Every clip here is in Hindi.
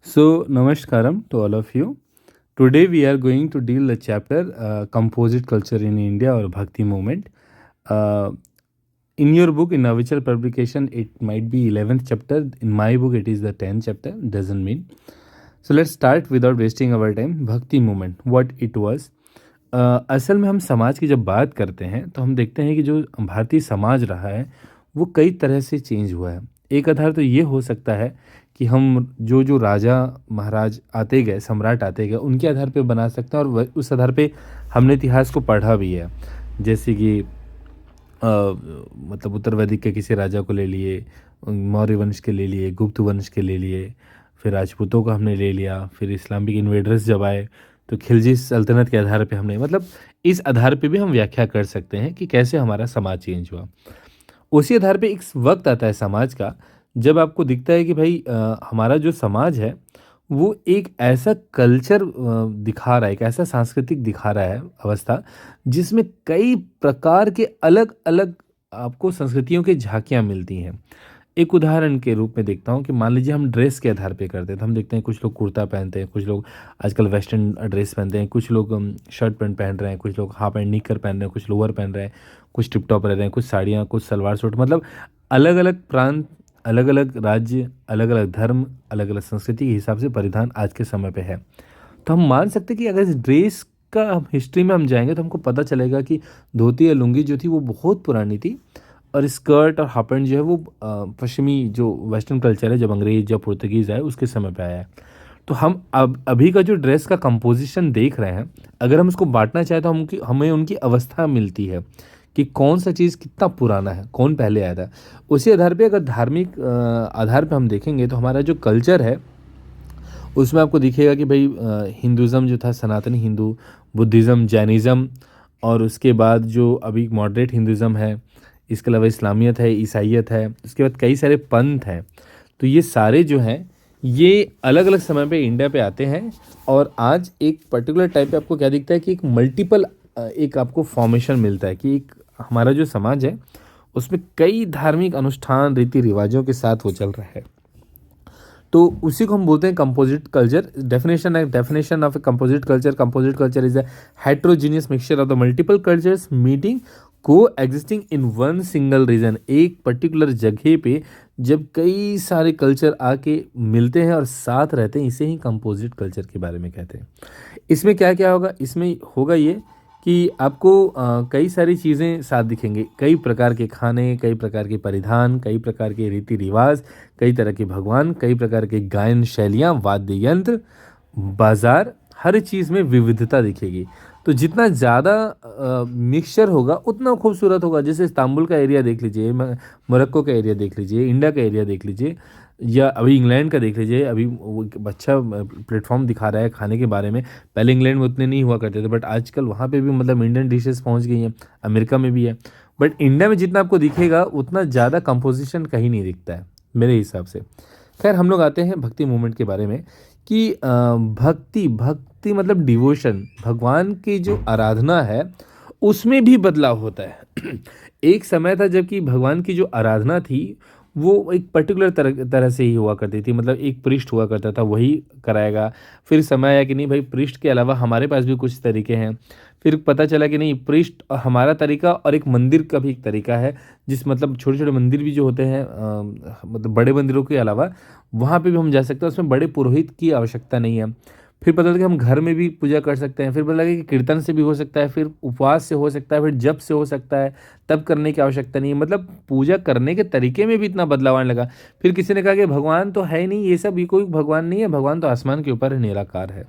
So, Namaskaram to all of you. Today we are going to deal the chapter Composite Culture in India or Bhakti Movement. Uh, in your book, in Avichal publication, it might be 11th chapter. In my book, it is the 10th chapter. Doesn't mean. So let's start without wasting our time. Bhakti Movement, what it was. असल में हम समाज की जब बात करते हैं तो हम देखते हैं कि जो भारतीय समाज रहा है वो कई तरह से चेंज हुआ है। एक आधार तो ये हो सकता है कि हम जो जो राजा महाराज आते गए, सम्राट आते गए, उनके आधार पे बना सकते हैं और उस आधार पे हमने इतिहास को पढ़ा भी है। जैसे कि मतलब उत्तर वैदिक के किसी राजा को ले लिए, मौर्य वंश के ले लिए, गुप्त वंश के ले लिए, फिर राजपूतों को हमने ले लिया, फिर इस्लामिक इन्वेडर्स जब आए तो खिलजी सल्तनत के आधार पे हमने मतलब इस आधार पे भी हम व्याख्या कर सकते हैं कि कैसे हमारा समाज चेंज हुआ। उसी आधार पे एक वक्त आता है समाज का जब आपको दिखता है कि भाई हमारा जो समाज है वो एक ऐसा कल्चर दिखा रहा है, एक ऐसा सांस्कृतिक दिखा रहा है अवस्था जिसमें कई प्रकार के अलग अलग आपको संस्कृतियों की झांकियाँ मिलती हैं। एक उदाहरण के रूप में देखता हूँ कि मान लीजिए हम ड्रेस के आधार पे करते हैं तो हम देखते हैं कुछ लोग कुर्ता पहनते हैं, कुछ लोग आजकल वेस्टर्न ड्रेस पहनते हैं, कुछ लोग शर्ट पैंट पहन रहे हैं, कुछ लोग हाफ एंड निकर पहन रहे हैं, कुछ लोअर पहन रहे हैं, कुछ टिप टॉप रह रहे हैं, कुछ साड़ियाँ, कुछ सलवार सूट, मतलब अलग अलग प्रांत, अलग अलग राज्य, अलग अलग धर्म, अलग अलग संस्कृति के हिसाब से परिधान आज के समय पे है। तो हम मान सकते हैं कि अगर इस ड्रेस का हम हिस्ट्री में हम जाएंगे तो हमको पता चलेगा कि धोती या लुंगी जो थी वो बहुत पुरानी थी और स्कर्ट और हाफ पैंट जो है वो पश्चिमी जो वेस्टर्न कल्चर है, जब अंग्रेज या पुर्तगीज़ आए उसके समय पे आया है। तो हम अब अभी का जो ड्रेस का कंपोजिशन देख रहे हैं, अगर हम उसको बांटना चाहें तो हमें उनकी अवस्था मिलती है कि कौन सा चीज़ कितना पुराना है, कौन पहले आया था। उसी आधार पे अगर धार्मिक आधार पे हम देखेंगे तो हमारा जो कल्चर है उसमें आपको दिखेगा कि भाई हिंदुज़म जो था, सनातनी हिंदू, बुद्धिज़्म, जैनिज़्म, और उसके बाद जो अभी मॉडरेट हिंदुज़म है, इसके अलावा इस्लामियत है, ईसाइयत है, उसके बाद कई सारे पंथ हैं। तो ये सारे जो हैं ये अलग अलग समय पे इंडिया पे आते हैं और आज एक पर्टिकुलर टाइप पे आपको क्या दिखता है कि एक मल्टीपल एक आपको फॉर्मेशन मिलता है कि एक हमारा जो समाज है उसमें कई धार्मिक अनुष्ठान, रीति रिवाजों के साथ वो चल रहा है। तो उसी को हम बोलते हैं composite culture. Definition of a composite culture is a heterogeneous mixture of the multiple cultures meeting coexisting in one single region. एक पर्टिकुलर जगह पे जब कई सारे कल्चर आके मिलते हैं और साथ रहते हैं, इसे ही कंपोजिट कल्चर के बारे में कहते हैं। इसमें क्या क्या होगा, इसमें होगा ये कि आपको कई सारी चीज़ें साथ दिखेंगे, कई प्रकार के खाने, कई प्रकार के परिधान, कई प्रकार के रीति रिवाज, कई तरह के भगवान, कई प्रकार के गायन शैलियाँ, वाद्य यंत्र, बाजार, हर चीज़ में विविधता दिखेगी। तो जितना ज़्यादा मिक्सचर होगा उतना खूबसूरत होगा। जैसे इस्तांबुल का एरिया देख लीजिए, मोरक्को का एरिया देख लीजिए, इंडिया का एरिया देख लीजिए, या अभी इंग्लैंड का देख लीजिए। अभी वो एक अच्छा प्लेटफॉर्म दिखा रहा है खाने के बारे में। पहले इंग्लैंड में उतने नहीं हुआ करते थे, बट आजकल वहाँ पे भी मतलब इंडियन डिशेस पहुँच गई हैं, अमेरिका में भी है। बट इंडिया में जितना आपको दिखेगा उतना ज़्यादा कंपोजिशन कहीं नहीं दिखता है मेरे हिसाब से। खैर, हम लोग आते हैं भक्ति मूवमेंट के बारे में कि भक्ति भक्ति मतलब डिवोशन, भगवान की जो आराधना है उसमें भी बदलाव होता है। एक समय था जबकि भगवान की जो आराधना थी वो एक पर्टिकुलर तरह तरह से ही हुआ करती थी, मतलब एक पृष्ठ हुआ करता था, वही कराएगा। फिर समय आया कि नहीं भाई, पृष्ठ के अलावा हमारे पास भी कुछ तरीके हैं। फिर पता चला कि नहीं, पृष्ठ हमारा तरीका और एक मंदिर का भी एक तरीका है, जिस मतलब छोटे छोटे मंदिर भी जो होते हैं मतलब बड़े मंदिरों के अलावा वहाँ पे भी हम जा सकते हैं, उसमें बड़े पुरोहित की आवश्यकता नहीं है। फिर पता लगा कि हम घर में भी पूजा कर सकते हैं। फिर पता लगा कि कीर्तन से भी हो सकता है, फिर उपवास से हो सकता है, फिर जप से हो सकता है, तब करने की आवश्यकता नहीं है। मतलब पूजा करने के तरीके में भी इतना बदलाव आने लगा। फिर किसी ने कहा कि भगवान तो है ही नहीं, ये सब, ये कोई भगवान नहीं है, भगवान तो आसमान के ऊपर निराकार है।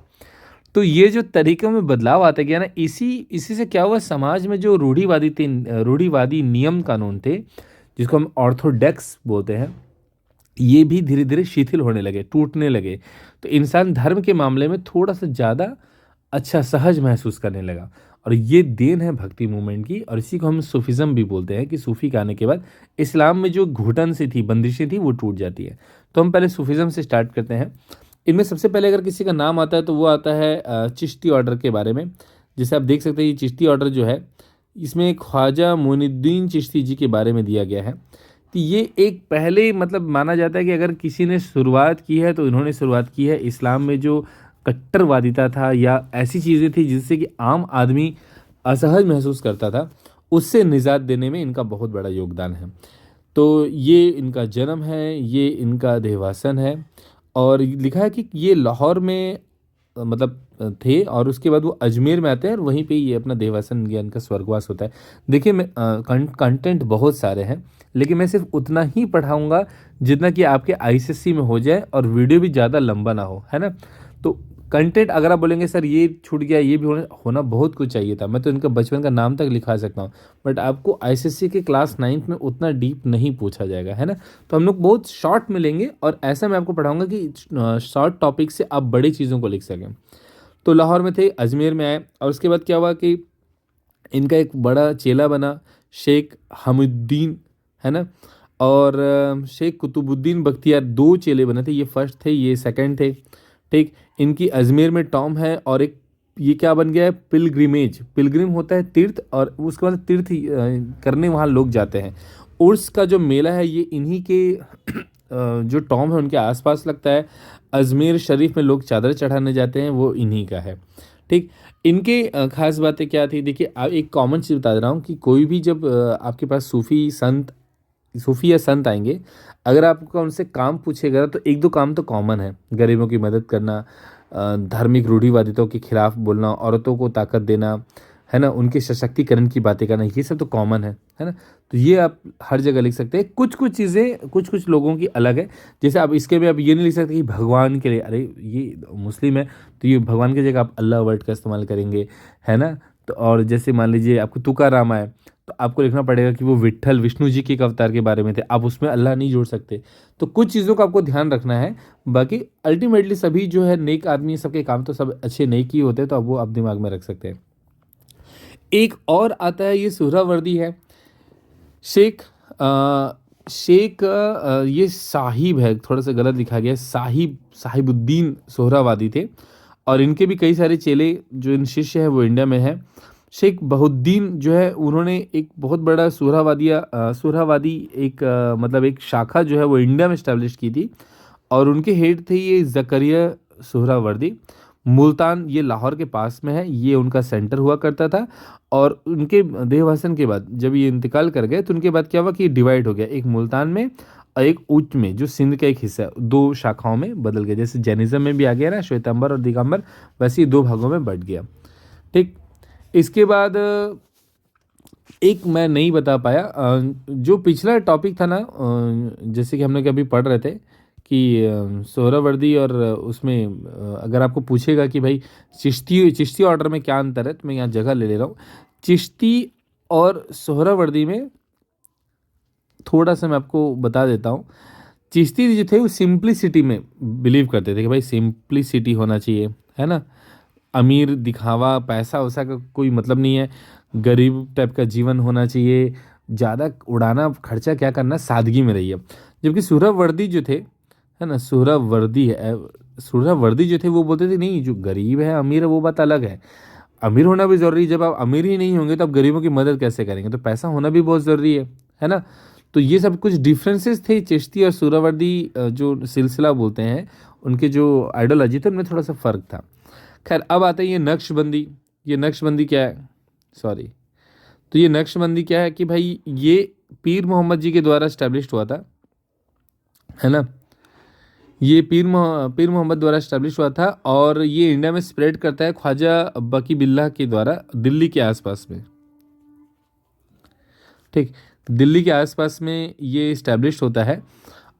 तो ये जो तरीकों में बदलाव आता गया ना, इसी इसी से क्या हुआ, समाज में जो रूढ़िवादी नियम कानून थे, जिसको हम ऑर्थोडॉक्स बोलते हैं, ये भी धीरे धीरे शिथिल होने लगे, टूटने लगे। तो इंसान धर्म के मामले में थोड़ा सा ज़्यादा अच्छा, सहज महसूस करने लगा। और ये देन है भक्ति मूवमेंट की, और इसी को हम सूफिज़्म भी बोलते हैं कि सूफ़ी के आने के बाद इस्लाम में जो घुटन सी थी, बंदिशें थी, वो टूट जाती है। तो हम पहले सूफिज़्म से स्टार्ट करते हैं। इनमें सबसे पहले अगर किसी का नाम आता है तो वो आता है चिश्ती ऑर्डर के बारे में। जैसे आप देख सकते हैं, ये चिश्ती ऑर्डर जो है, इसमें ख्वाजा मोइनुद्दीन चिश्ती जी के बारे में दिया गया है। तो ये एक पहले मतलब माना जाता है कि अगर किसी ने शुरुआत की है तो इन्होंने शुरुआत की है। इस्लाम में जो कट्टरवादिता था या ऐसी चीज़ें थी जिससे कि आम आदमी असहज महसूस करता था, उससे निजात देने में इनका बहुत बड़ा योगदान है। तो ये इनका जन्म है, ये इनका देहवासन है। और लिखा है कि ये लाहौर में मतलब थे और उसके बाद वो अजमेर में आते हैं और वहीं पे ये अपना देहवासन ज्ञान का स्वर्गवास होता है। देखिए मैं कंटेंट बहुत सारे हैं, लेकिन मैं सिर्फ उतना ही पढ़ाऊँगा जितना कि आपके आईसीएसई में हो जाए और वीडियो भी ज़्यादा लंबा ना हो, है ना? तो कंटेंट अगर आप बोलेंगे सर ये छूट गया, ये भी होना बहुत कुछ चाहिए था, मैं तो इनका बचपन का नाम तक लिखा सकता हूँ, बट आपको आईसीएसई के क्लास 9th में उतना डीप नहीं पूछा जाएगा, है ना? तो हम लोग बहुत शॉर्ट में लेंगे और ऐसा मैं आपको पढ़ाऊँगा कि शॉर्ट टॉपिक से आप बड़ी चीज़ों को लिख सकें। तो लाहौर में थे, अजमेर में आए और उसके बाद क्या हुआ कि इनका एक बड़ा चेला बना शेख हमुद्दीन, है ना? और शेख कुतुबुद्दीन बख्तियार, 2 चेले बने थे, ये फर्स्ट थे, ये सेकंड थे, ठीक? इनकी अजमेर में टॉम है और एक ये क्या बन गया है, पिलग्रिमेज। पिलग्रिम होता है तीर्थ और उसके बाद तीर्थ करने वहाँ लोग जाते हैं। उर्स का जो मेला है ये इन्हीं के जो टॉम है उनके आसपास लगता है। अजमेर शरीफ में लोग चादर चढ़ाने जाते हैं, वो इन्हीं का है, ठीक? इनके खास बातें क्या थी, देखिए एक कॉमन चीज़ बता दे रहा हूँ कि कोई भी जब आपके पास सूफ़ी या संत आएंगे, अगर आपका उनसे काम पूछेगा तो एक दो काम तो कॉमन है, गरीबों की मदद करना, धार्मिक रूढ़िवादितों के खिलाफ बोलना, औरतों को ताकत देना, है ना, उनके सशक्तिकरण की बातें करना, ये सब तो कॉमन है ना? तो ये आप हर जगह लिख सकते हैं। कुछ कुछ चीज़ें कुछ कुछ लोगों की अलग है, जैसे आप इसके में आप ये नहीं लिख सकते कि भगवान के लिए, अरे ये मुस्लिम है तो ये भगवान की जगह आप अल्लाह वर्ड का इस्तेमाल करेंगे, है ना? तो और जैसे मान लीजिए आपको तुकाराम आए तो आपको लिखना पड़ेगा कि वो विट्ठल विष्णु जी के एक अवतार के बारे में थे, आप उसमें अल्लाह नहीं जोड़ सकते। तो कुछ चीज़ों का आपको ध्यान रखना है। बाकी अल्टीमेटली सभी जो है नेक आदमी, सबके काम तो सब अच्छे नेक ही होते हैं, तो अब वो आप दिमाग में रख सकते हैं। एक और आता है, ये सुहरावर्दी है। शेख ये साहिब है, थोड़ा सा गलत लिखा गया है, साहिबुद्दीन सोहरावादी थे और इनके भी कई सारे चेले जो इन शिष्य हैं वो इंडिया में हैं। शेख बहुद्दीन जो है उन्होंने एक बहुत बड़ा सुहरावादी एक मतलब एक शाखा जो है वो इंडिया में इस्टेब्लिश की थी और उनके हेड थे ये ज़करिया सुहरावर्दी। मुल्तान ये लाहौर के पास में है, ये उनका सेंटर हुआ करता था। और उनके देहवासन के बाद जब ये इंतकाल कर गए तो उनके बाद क्या हुआ कि डिवाइड हो गया, एक मुल्तान में और एक उच्च में, जो सिंध का एक हिस्सा है, 2 शाखाओं में बदल गया। जैसे जैनिज्म में भी आ गया ना श्वेतांबर और दिगंबर, वैसे ही 2 भागों में बट गया, ठीक? इसके बाद एक मैं नहीं बता पाया, जो पिछला टॉपिक था ना, जैसे कि हम लोग अभी पढ़ रहे थे कि सोहरावर्दी और उसमें अगर आपको पूछेगा कि भाई चिश्ती ऑर्डर में क्या अंतर है, तो मैं यहाँ जगह ले ले रहा हूँ। चिश्ती और सोहरावर्दी में थोड़ा सा मैं आपको बता देता हूँ। चिश्ती जो थे वो सिंप्लिसिटी में बिलीव करते थे कि भाई सिंप्लिसिटी होना चाहिए, है ना? अमीर दिखावा पैसा वैसा का कोई मतलब नहीं है, गरीब टाइप का जीवन होना चाहिए, ज़्यादा उड़ाना खर्चा क्या करना, सादगी में रहिए। जबकि सुहरावर्दी जो थे, है ना, सुहरावर्दी जो थे वो बोलते थे नहीं, जो गरीब है अमीर है वो बात अलग है, अमीर होना भी ज़रूरी है। जब आप अमीर ही नहीं होंगे तो आप गरीबों की मदद कैसे करेंगे? तो पैसा होना भी बहुत ज़रूरी है ना? तो ये सब कुछ डिफरेंसेस थे चिश्ती और सुहरावर्दी जो सिलसिला बोलते हैं, उनके जो आइडियोलॉजी थे उनमें थोड़ा सा फ़र्क था। खैर अब आता है ये नक्शबंदी। ये नक्शबंदी क्या है, सॉरी, तो ये नक्शबंदी क्या है कि भाई ये पीर मोहम्मद जी के द्वारा स्टैब्लिश हुआ था, है ना? ये पीर मोहम्मद द्वारा स्टैब्लिश हुआ था और ये इंडिया में स्प्रेड करता है ख्वाजा बकी बिल्ला के द्वारा दिल्ली के आसपास में, ठीक? दिल्ली के आसपास में ये इस्टेब्लिश होता है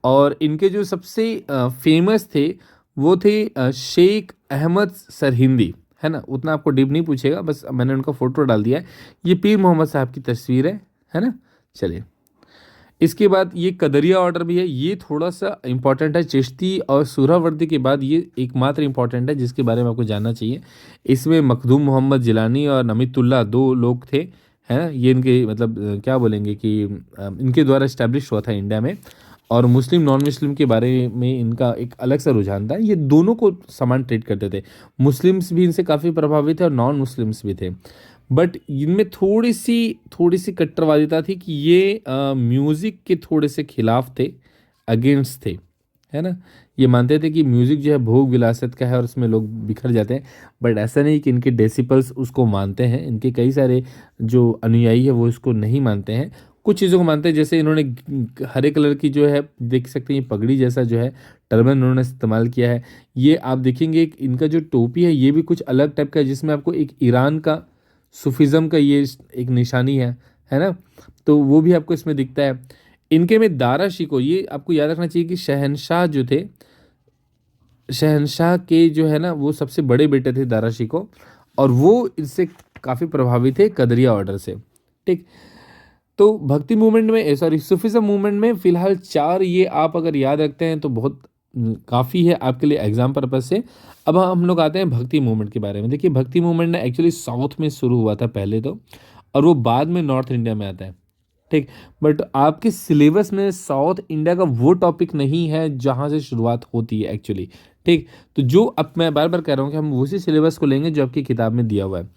और इनके जो सबसे फेमस थे वो थे शेख अहमद सरहिंदी, है ना? उतना आपको डीप नहीं पूछेगा, बस मैंने उनका फ़ोटो डाल दिया है। ये पीर मोहम्मद साहब की तस्वीर है ना? चलिए, इसके बाद ये कदरिया ऑर्डर भी है, ये थोड़ा सा इंपॉर्टेंट है। चिश्ती और सुहरावर्दी के बाद ये एकमात्र इंपॉर्टेंट है जिसके बारे में आपको जानना चाहिए। इसमें मखदूम मोहम्मद जिलानी और नमितुल्लाह 2 लोग थे, है ना? ये इनके मतलब क्या बोलेंगे कि इनके द्वारा इस्टेब्लिश हुआ था इंडिया में। और मुस्लिम नॉन मुस्लिम के बारे में इनका एक अलग सा रुझान था, ये दोनों को समान ट्रीट करते थे। मुस्लिम्स भी इनसे काफ़ी प्रभावित थे और नॉन मुस्लिम्स भी थे। बट इनमें थोड़ी सी कट्टरवादिता थी कि ये म्यूज़िक के थोड़े से खिलाफ थे, अगेंस्ट थे, है ना। ये मानते थे कि म्यूज़िक जो है भोग विलासत का है और उसमें लोग बिखर जाते हैं। बट ऐसा नहीं कि इनके डेसिबल्स उसको मानते हैं, इनके कई सारे जो अनुयायी है वो इसको नहीं मानते हैं। कुछ चीज़ों को मानते हैं, जैसे इन्होंने हरे कलर की जो है देख सकते हैं, ये पगड़ी जैसा जो है टर्बन इन्होंने इस्तेमाल किया है। ये आप देखेंगे इनका जो टोपी है ये भी कुछ अलग टाइप का है, जिसमें आपको एक ईरान का सूफिज़्म का ये एक निशानी है ना। तो वो भी आपको इसमें दिखता है। इनके में दारा शिको, ये आपको याद रखना चाहिए कि शहनशाह जो थे, शहनशाह के जो है ना वो सबसे बड़े बेटे थे दारा शिको, और वो इससे काफ़ी प्रभावित थे कदरिया ऑर्डर से। ठीक। तो भक्ति मूवमेंट में, सॉरी, सूफिज्म मूवमेंट में फिलहाल 4 ये आप अगर याद रखते हैं तो बहुत काफ़ी है आपके लिए एग्जाम पर्पज से। अब हम लोग आते हैं भक्ति मूवमेंट के बारे में। देखिए भक्ति मूवमेंट ना एक्चुअली साउथ में शुरू हुआ था पहले तो, और वो बाद में नॉर्थ इंडिया में आता है। ठीक। बट आपके सिलेबस में साउथ इंडिया का वो टॉपिक नहीं है जहाँ से शुरुआत होती है एक्चुअली। ठीक। तो जो अब मैं बार बार कह रहा हूँ कि हम उसी सिलेबस को लेंगे जो आपकी किताब में दिया हुआ है।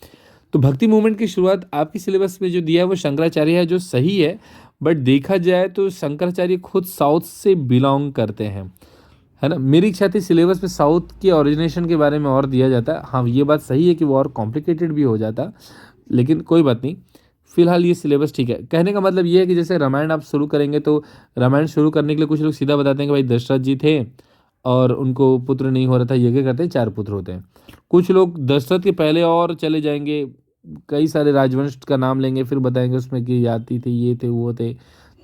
तो भक्ति मूवमेंट की शुरुआत आपकी सिलेबस में जो दिया है वो शंकराचार्य है, जो सही है। बट देखा जाए तो शंकराचार्य खुद साउथ से बिलोंग करते हैं, है ना। मेरी इच्छा थी सिलेबस में साउथ के ओरिजिनेशन के बारे में और दिया जाता। हाँ, ये बात सही है कि वो और कॉम्प्लिकेटेड भी हो जाता, लेकिन कोई बात नहीं, फिलहाल ये सिलेबस ठीक है। कहने का मतलब ये है कि जैसे रामायण आप शुरू करेंगे तो रामायण शुरू करने के लिए कुछ लोग सीधा बताते हैं कि भाई दशरथ जी थे और उनको पुत्र नहीं हो रहा था, यज्ञ करते हैं 4 पुत्र होते हैं। कुछ लोग दशरथ के पहले और चले जाएंगे, कई सारे राजवंश का नाम लेंगे, फिर बताएंगे उसमें कि जाति थे, ये थे, वो थे,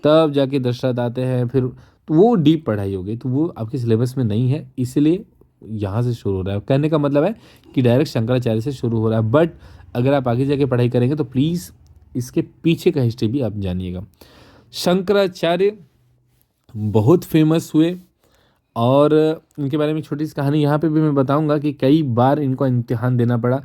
तब जाके दशरथ आते हैं। फिर तो वो डीप पढ़ाई हो गई, तो वो आपके सिलेबस में नहीं है, इसलिए यहाँ से शुरू हो रहा है। कहने का मतलब है कि डायरेक्ट शंकराचार्य से शुरू हो रहा है। बट अगर आप आगे जाके पढ़ाई करेंगे तो प्लीज़ इसके पीछे का हिस्ट्री भी आप जानिएगा। शंकराचार्य बहुत फेमस हुए, और इनके बारे में छोटी सी कहानी यहाँ पे भी मैं बताऊंगा कि कई बार इनको इम्तिहान देना पड़ा।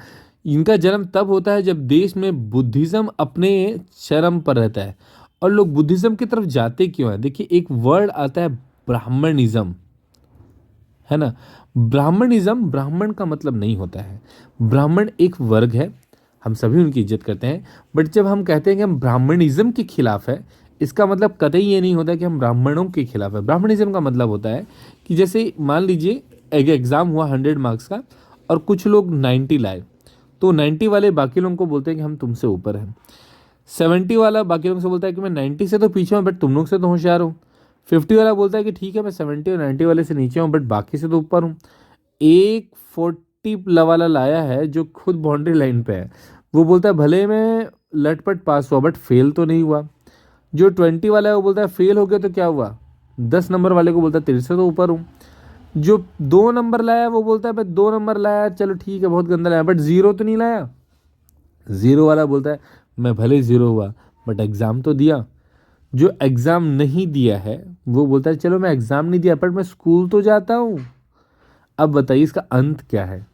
इनका जन्म तब होता है जब देश में बुद्धिज़्म अपने चरम पर रहता है, और लोग बुद्धिज़्म की तरफ जाते क्यों हैं। देखिए एक वर्ड आता है ब्राह्मणिज्म, है ना। ब्राह्मणिज्म, ब्राह्मण का मतलब नहीं होता है। ब्राह्मण एक वर्ग है, हम सभी उनकी इज्जत करते हैं। बट जब हम कहते हैं कि हम ब्राह्मणिज्म के खिलाफ है, इसका मतलब कतई ये नहीं होता कि हम ब्राह्मणों के खिलाफ है। ब्राह्मणिज्म का मतलब होता है कि जैसे मान लीजिए एक एग्ज़ाम हुआ 100 मार्क्स का, और कुछ लोग 90 लाए, तो 90 वाले बाकी लोगों को बोलते हैं कि हम तुमसे ऊपर हैं। 70 वाला बाकी लोगों से बोलता है कि मैं 90 से तो पीछे हूँ बट तुम लोग से तो होशियार हूँ। 50 वाला बोलता है कि ठीक है मैं 70 और 90 वाले से नीचे हूँ बट बाकी से तो ऊपर हूँ। एक 40 वाला लाया है जो खुद बाउंड्री लाइन पे है, वो बोलता है भले मैं लटपट पास हुआ बट फेल तो नहीं हुआ। जो 20 वाला है वो बोलता है फेल हो गया तो क्या हुआ, 10 नंबर वाले को बोलता है तेरे से तो ऊपर हूँ। जो 2 नंबर लाया वो बोलता है भाई 2 नंबर लाया चलो ठीक है बहुत गंदा लाया बट जीरो तो नहीं लाया। जीरो वाला बोलता है मैं भले जीरो हुआ बट एग्ज़ाम तो दिया। जो एग्ज़ाम नहीं दिया है वो बोलता है चलो मैं एग्ज़ाम नहीं दिया बट मैं स्कूल तो जाता हूँ। अब बताइए इसका अंत क्या है।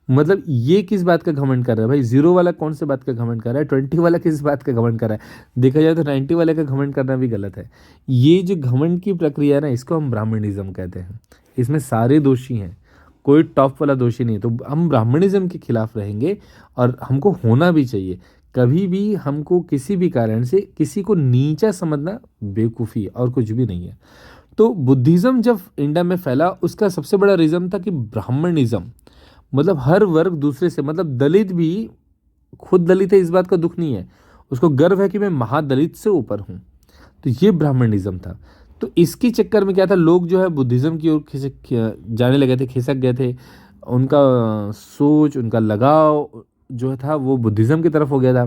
मतलब ये किस बात का घमंड कर रहा है भाई, जीरो वाला कौन से बात का घमंड कर रहा है, 20 वाला किस बात का घमंड कर रहा है। देखा जाए तो 90 वाले का घमंड करना भी गलत है। ये जो घमंड की प्रक्रिया है ना, इसको हम ब्राह्मणिज्म कहते हैं। इसमें सारे दोषी हैं, कोई टॉप वाला दोषी नहीं है। तो हम ब्राह्मणिज्म के खिलाफ रहेंगे, और हमको होना भी चाहिए। कभी भी हमको किसी भी कारण से किसी को नीचा समझना बेवकूफ़ी और कुछ भी नहीं है। तो बुद्धिज़्म जब इंडिया में फैला उसका सबसे बड़ा रीज़न था कि ब्राह्मणिज्म, मतलब हर वर्ग दूसरे से, मतलब दलित भी खुद दलित है इस बात का दुख नहीं है, उसको गर्व है कि मैं महादलित से ऊपर हूँ। तो ये ब्राह्मणिज्म था। तो इसके चक्कर में क्या था, लोग जो है बुद्धिज़्म की ओर खिसक जाने लगे थे, खिसक गए थे। उनका सोच, उनका लगाव जो था वो बुद्धिज़्म की तरफ हो गया था,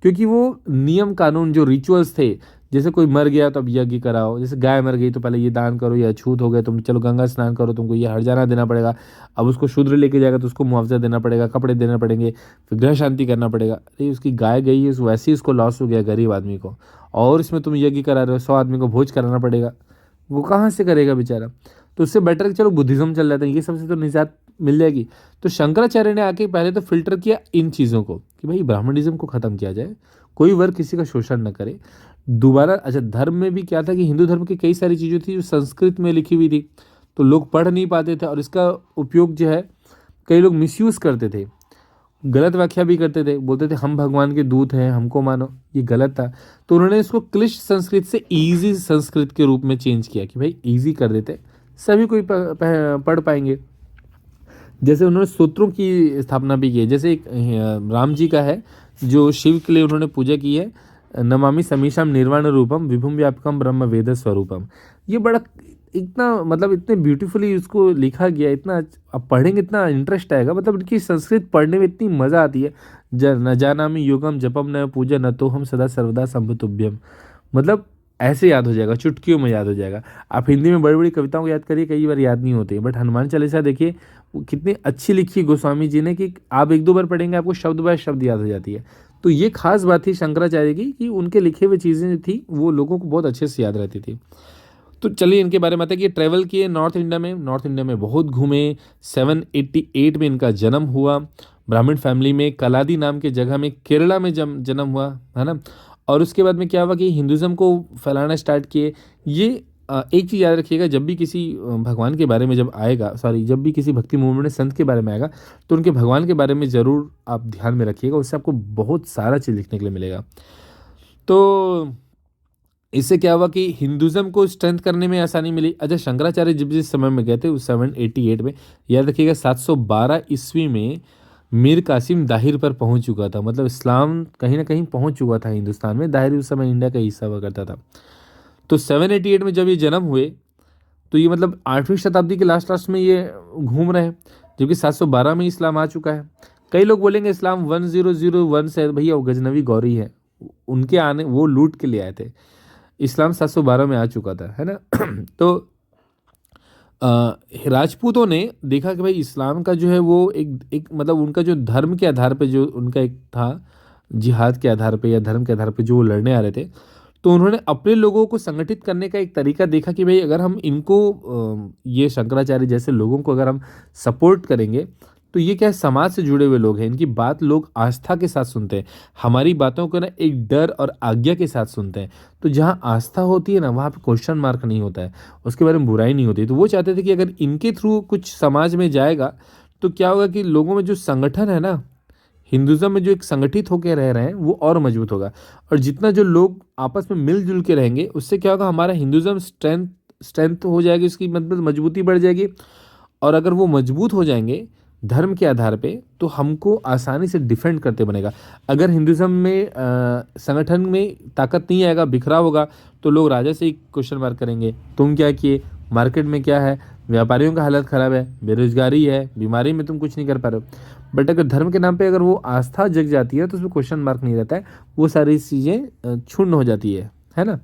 क्योंकि वो नियम कानून जो रिचुअल्स थे, जैसे कोई मर गया तो अब यज्ञ कराओ, जैसे गाय मर गई तो पहले ये दान करो, ये अछूत हो गए तुम चलो गंगा स्नान करो, तुमको ये हर्जाना देना पड़ेगा। अब उसको शूद्र लेके जाएगा तो उसको मुआवजा देना पड़ेगा, कपड़े देने पड़ेंगे, फिर ग्रह शांति करना पड़ेगा। अरे उसकी गाय गई है, वैसे ही उसको लॉस हो गया गरीब आदमी को, और इसमें तुम यज्ञ करा रहे हो, 100 आदमी को भोज कराना पड़ेगा, वो कहाँ से करेगा बेचारा। तो उससे बेटर कि चलो बुद्धिज़्म चल जाता है, ये सबसे तो निजात मिल जाएगी। तो शंकराचार्य ने आके पहले तो फिल्टर किया इन चीज़ों को कि भाई ब्राह्मणिज्म को ख़त्म किया जाए, कोई वर्ग किसी का शोषण न करे। दोबारा अच्छा, धर्म में भी क्या था कि हिंदू धर्म की कई सारी चीज़ें थी जो संस्कृत में लिखी हुई थी, तो लोग पढ़ नहीं पाते थे, और इसका उपयोग जो है कई लोग मिसयूज़ करते थे। गलत व्याख्या भी करते थे, बोलते थे हम भगवान के दूत हैं, हमको मानो, ये गलत था। तो उन्होंने इसको क्लिष्ट संस्कृत से ईजी संस्कृत के रूप में चेंज किया कि भाई ईजी कर देते, सभी कोई पढ़ पाएंगे। जैसे उन्होंने सूत्रों की स्थापना भी की है, जैसे एक राम जी का है जो शिव के लिए उन्होंने पूजा की है, नमामि समीशम निर्वाण रूपम विभुम व्यापकम ब्रह्म वेद स्वरूपम। ये बड़ा इतना मतलब इतने ब्यूटीफुली उसको लिखा गया, इतना आप पढ़ेंगे इतना इंटरेस्ट आएगा, मतलब इनकी संस्कृत पढ़ने में इतनी मज़ा आती है। न जानामि योगम जपम न पूजा न तो हम सदा सर्वदा संभुतुभ्यम, मतलब ऐसे याद हो जाएगा, चुटकियों में याद हो जाएगा। आप हिंदी में बड़ी बड़ी कविताओं को याद करिए, कई बार याद नहीं होती, बट हनुमान चालीसा देखिए वो कितनी अच्छी लिखी गोस्वामी जी ने कि आप एक दो बार पढ़ेंगे आपको शब्द बाय शब्द याद हो जाती है। तो ये खास बात थी शंकराचार्य की कि उनके लिखे हुए चीज़ें जो थी वो लोगों को बहुत अच्छे से याद रहती थी। तो चलिए इनके बारे में बताते कि ट्रैवल किए नॉर्थ इंडिया में बहुत घूमे। 788 में इनका जन्म हुआ, ब्राह्मण फैमिली में कलादी नाम के जगह में केरला में जन्म हुआ, है ना। और उसके बाद में क्या हुआ कि हिंदुज़म को फैलाना स्टार्ट किए। ये एक चीज़ याद रखिएगा, जब भी किसी भगवान के बारे में जब आएगा, जब भी किसी भक्ति मूवमेंट में संत के बारे में आएगा, तो उनके भगवान के बारे में ज़रूर आप ध्यान में रखिएगा, उससे आपको बहुत सारा चीज़ लिखने के लिए मिलेगा। तो इससे क्या हुआ कि हिंदुज़म को स्ट्रेंथ करने में आसानी मिली। अच्छा, शंकराचार्य जब जिस समय में गए थे उस 788 में, याद रखिएगा 712 ईस्वी में मीर कासिम दाहिर पर पहुंच चुका था, मतलब इस्लाम कहीं ना कहीं पहुंच चुका था हिंदुस्तान में। दाहिर उस समय इंडिया का हिस्सा हुआ करता था। तो 788 में जब ये जन्म हुए तो ये मतलब 8वीं शताब्दी के लास्ट में ये घूम रहे हैं, जबकि 712 में इस्लाम आ चुका है। कई लोग बोलेंगे इस्लाम 1001 से, भैया वो गजनवी गौरी है, उनके आने वो लूट के ले आए थे। इस्लाम 712 में आ चुका था, है ना। तो राजपूतों ने देखा कि भाई इस्लाम का जो है वो एक मतलब उनका जो धर्म के आधार पे जो उनका एक था, जिहाद के आधार पे या धर्म के आधार पे जो वो लड़ने आ रहे थे, तो उन्होंने अपने लोगों को संगठित करने का एक तरीका देखा कि भाई अगर हम इनको ये शंकराचार्य जैसे लोगों को अगर हम सपोर्ट करेंगे तो ये क्या है, समाज से जुड़े हुए लोग हैं, इनकी बात लोग आस्था के साथ सुनते हैं, हमारी बातों को ना एक डर और आज्ञा के साथ सुनते हैं। तो जहाँ आस्था होती है ना वहाँ पे क्वेश्चन मार्क नहीं होता है, उसके बारे में बुराई नहीं होती। तो वो चाहते थे कि अगर इनके थ्रू कुछ समाज में जाएगा तो क्या होगा कि लोगों में जो संगठन है ना, हिंदुज़म में जो एक संगठित होकर रह रहे हैं वो और मजबूत होगा। और जितना जो लोग आपस में मिलजुल के रहेंगे उससे क्या होगा, हमारा हिंदुज़म स्ट्रेंथ हो जाएगी, उसकी मतलब मजबूती बढ़ जाएगी। और अगर वो मजबूत हो जाएंगे धर्म के आधार पे तो हमको आसानी से डिफेंड करते बनेगा। अगर हिंदुज़म में संगठन में ताकत नहीं आएगा, बिखरा होगा, तो लोग राजा से ही क्वेश्चन मार्क करेंगे, तुम क्या किए, मार्केट में क्या है, व्यापारियों का हालत ख़राब है, बेरोजगारी है, बीमारी में तुम कुछ नहीं कर पा रहे हो। बट अगर धर्म के नाम पे अगर वो आस्था जग जाती है तो उसमें क्वेश्चन मार्क नहीं रहता है, वो सारी चीज़ें क्षुण्ण हो जाती है ना।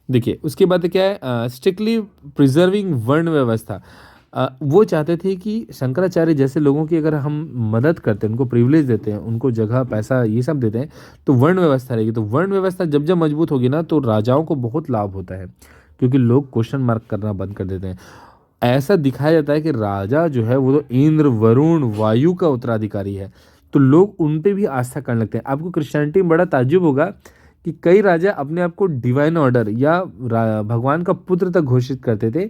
देखिए उसके बाद क्या है, स्ट्रिक्टली प्रिजर्विंग वर्ण व्यवस्था। वो चाहते थे कि शंकराचार्य जैसे लोगों की अगर हम मदद करते हैं, उनको प्रिविलेज देते हैं, उनको जगह पैसा ये सब देते हैं, तो वर्ण व्यवस्था रहेगी। तो वर्ण व्यवस्था जब जब मजबूत होगी ना तो राजाओं को बहुत लाभ होता है, क्योंकि लोग क्वेश्चन मार्क करना बंद कर देते हैं। ऐसा दिखाया जाता है कि राजा जो है वो तो इंद्र वरुण वायु का उत्तराधिकारी है, तो लोग उन पे भी आस्था करने लगते हैं। आपको क्रिश्चियनिटी में बड़ा ताज्जुब होगा कि कई राजा अपने आप को डिवाइन ऑर्डर या भगवान का पुत्र तक घोषित करते थे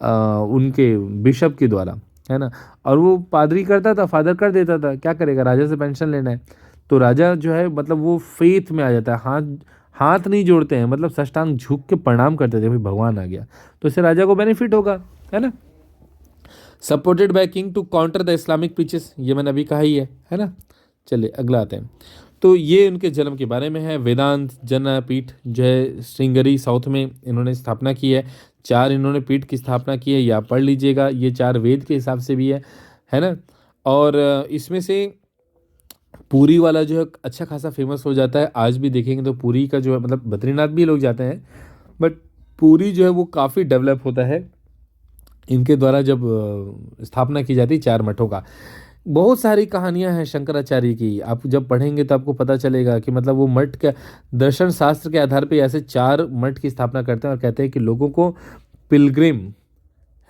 उनके बिशप के द्वारा, है ना। और वो पादरी करता था, फादर कर देता था, क्या करेगा, राजा से पेंशन लेना है। तो राजा जो है मतलब वो फेथ में आ जाता है, हाथ हाथ नहीं जोड़ते हैं, मतलब साष्टांग झुक के प्रणाम करते थे, भाई भगवान आ गया, तो इससे राजा को बेनिफिट होगा, है ना। Supported by king to counter the Islamic preaches, ये मैंने अभी कहा ही है ना। चलिए अगला आते हैं। तो ये उनके जन्म के बारे में है। वेदांत जनपीठ जो है श्रृंगेरी साउथ में इन्होंने स्थापना की है। 4 इन्होंने पीठ की स्थापना की है, या पढ़ लीजिएगा, ये 4 वेद के हिसाब से भी है ना। और इसमें से पुरी वाला जो है अच्छा खासा फेमस हो जाता है, आज भी देखेंगे तो पुरी का जो है मतलब बद्रीनाथ भी लोग जाते हैं, बट पुरी जो है वो काफ़ी डेवलप होता है इनके द्वारा जब स्थापना की जाती है 4 मठों का। बहुत सारी कहानियां हैं शंकराचार्य की, आप जब पढ़ेंगे तो आपको पता चलेगा कि मतलब वो मठ के दर्शन शास्त्र के आधार पे ऐसे 4 मठ की स्थापना करते हैं और कहते हैं कि लोगों को पिलग्रिम,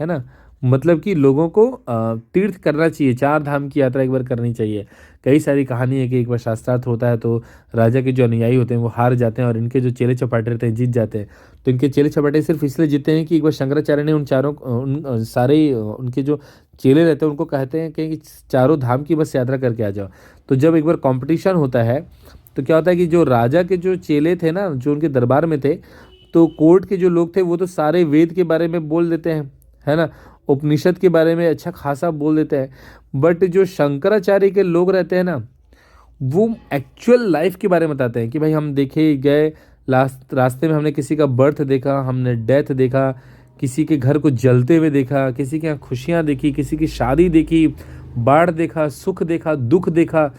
है ना, मतलब कि लोगों को तीर्थ करना चाहिए, 4 धाम की यात्रा एक बार करनी चाहिए। कई सारी कहानी है कि एक बार शास्त्रार्थ होता है तो राजा के जो अनुयायी होते हैं वो हार जाते हैं और इनके जो चेले चपाटे रहते हैं जीत जाते हैं। तो इनके चेले चपाटे सिर्फ इसलिए जीते हैं कि एक बार शंकराचार्य ने उन सारे उनके जो चेले रहते हैं उनको कहते हैं कि चारों धाम की बस यात्रा करके आ जाओ। तो जब एक बार कंपटीशन होता है तो क्या होता है कि जो राजा के जो चेले थे ना, जो उनके दरबार में थे, तो कोर्ट के जो लोग थे वो तो सारे वेद के बारे में बोल देते हैं, है ना, उपनिषद के बारे में अच्छा खासा बोल देते हैं। बट जो शंकराचार्य के लोग रहते हैं ना, वो एक्चुअल लाइफ के बारे में बताते हैं कि भाई हम देखे गए, लास्ट रास्ते में हमने किसी का बर्थ देखा, हमने डेथ देखा, किसी के घर को जलते हुए देखा, किसी के यहाँ खुशियाँ देखी, किसी की शादी देखी, बाढ़ देखा, सुख देखा, दुख देखा।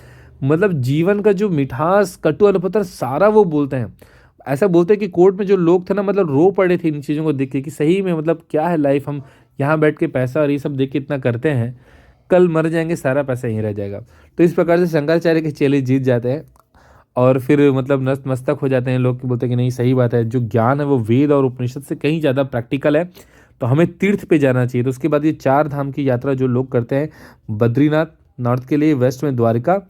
मतलब जीवन का जो मिठास, कटु अनपतर सारा वो बोलते हैं। ऐसा बोलते हैं कि कोर्ट में जो लोग थे ना, मतलब रो पड़े थे इन चीज़ों को देख के कि सही में मतलब क्या है लाइफ, हम यहाँ बैठ के पैसा और ये सब देख के इतना करते हैं, कल मर जाएंगे, सारा पैसा यहीं रह जाएगा। तो इस प्रकार से शंकराचार्य के चेले जीत जाते हैं और फिर मतलब नतमस्तक हो जाते हैं लोग, कि बोलते हैं कि नहीं सही बात है, जो ज्ञान है वो वेद और उपनिषद से कहीं ज़्यादा प्रैक्टिकल है, तो हमें तीर्थ पे जाना चाहिए। तो उसके बाद ये चार धाम की यात्रा जो लोग करते हैं, बद्रीनाथ नॉर्थ के लिए, वेस्ट में द्वारका,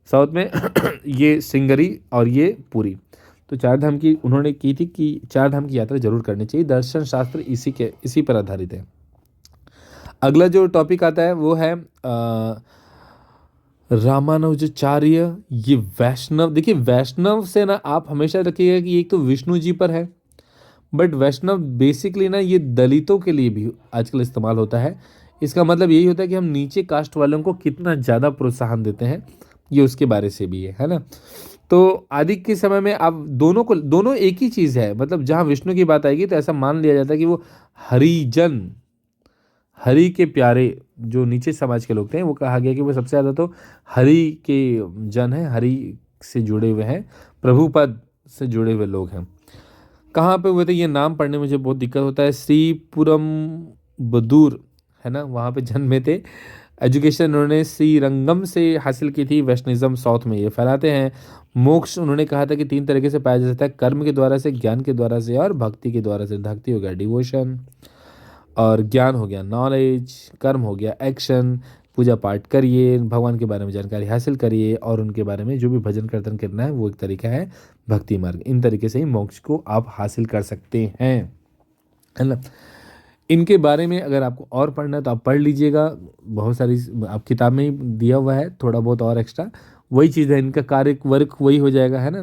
साउथ में ये सिंगरी और ये पुरी। तो चार धाम की उन्होंने की थी कि चार धाम की यात्रा जरूर करनी चाहिए। दर्शन शास्त्र इसी पर आधारित है। अगला जो टॉपिक आता है वो है रामानुजाचार्य। ये वैष्णव, देखिए वैष्णव से ना आप हमेशा रखिएगा कि एक तो विष्णु जी पर है, बट वैष्णव बेसिकली ना ये दलितों के लिए भी आजकल इस्तेमाल होता है। इसका मतलब यही होता है कि हम नीचे कास्ट वालों को कितना ज़्यादा प्रोत्साहन देते हैं, ये उसके बारे से भी है ना। तो आदि के समय में आप दोनों एक ही चीज़ है, मतलब जहाँ विष्णु की बात आएगी तो ऐसा मान लिया जाता है कि वो हरिजन, हरि के प्यारे जो नीचे समाज के लोग थे, वो कहा गया कि वो सबसे ज़्यादा तो हरि के जन हैं, हरि से जुड़े हुए हैं, प्रभुपद से जुड़े हुए लोग हैं। कहाँ पे हुए थे ये नाम पढ़ने में मुझे बहुत दिक्कत होता है, श्रीपुरम बदूर है ना, वहाँ पे जन्मे थे। एजुकेशन उन्होंने श्रीरंगम से हासिल की थी, वैष्णविज्म साउथ में ये फैलाते हैं। मोक्ष उन्होंने कहा था कि 3 तरीके से पाया जा सकता है, कर्म के द्वारा से, ज्ञान के द्वारा से और भक्ति के द्वारा से। भक्ति हो गया डिवोशन, और ज्ञान हो गया नॉलेज, कर्म हो गया एक्शन, पूजा पाठ करिए, भगवान के बारे में जानकारी हासिल करिए और उनके बारे में जो भी भजन कीर्तन करना है वो एक तरीका है भक्ति मार्ग। इन तरीके से ही मोक्ष को आप हासिल कर सकते हैं, है ना। इनके बारे में अगर आपको और पढ़ना है तो आप पढ़ लीजिएगा, बहुत सारी आप किताब में ही दिया हुआ है, थोड़ा बहुत और एक्स्ट्रा वही चीज़ है, इनका कार्य वर्क वही हो जाएगा, है ना।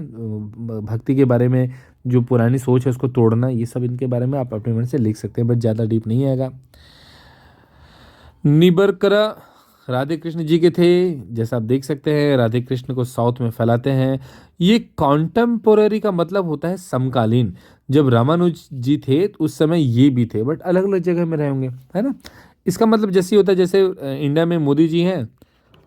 भक्ति के बारे में जो पुरानी सोच है उसको तोड़ना, ये सब इनके बारे में आप अपने मन से लिख सकते हैं, बट ज़्यादा डीप नहीं आएगा। निबरकरा राधे कृष्ण जी के थे, जैसा आप देख सकते हैं, राधे कृष्ण को साउथ में फैलाते हैं। ये कॉन्टेम्पोररी का मतलब होता है समकालीन। जब रामानुज जी थे तो उस समय ये भी थे, बट अलग अलग जगह में रहे होंगे, है ना। इसका मतलब जैसे होता है, जैसे इंडिया में मोदी जी हैं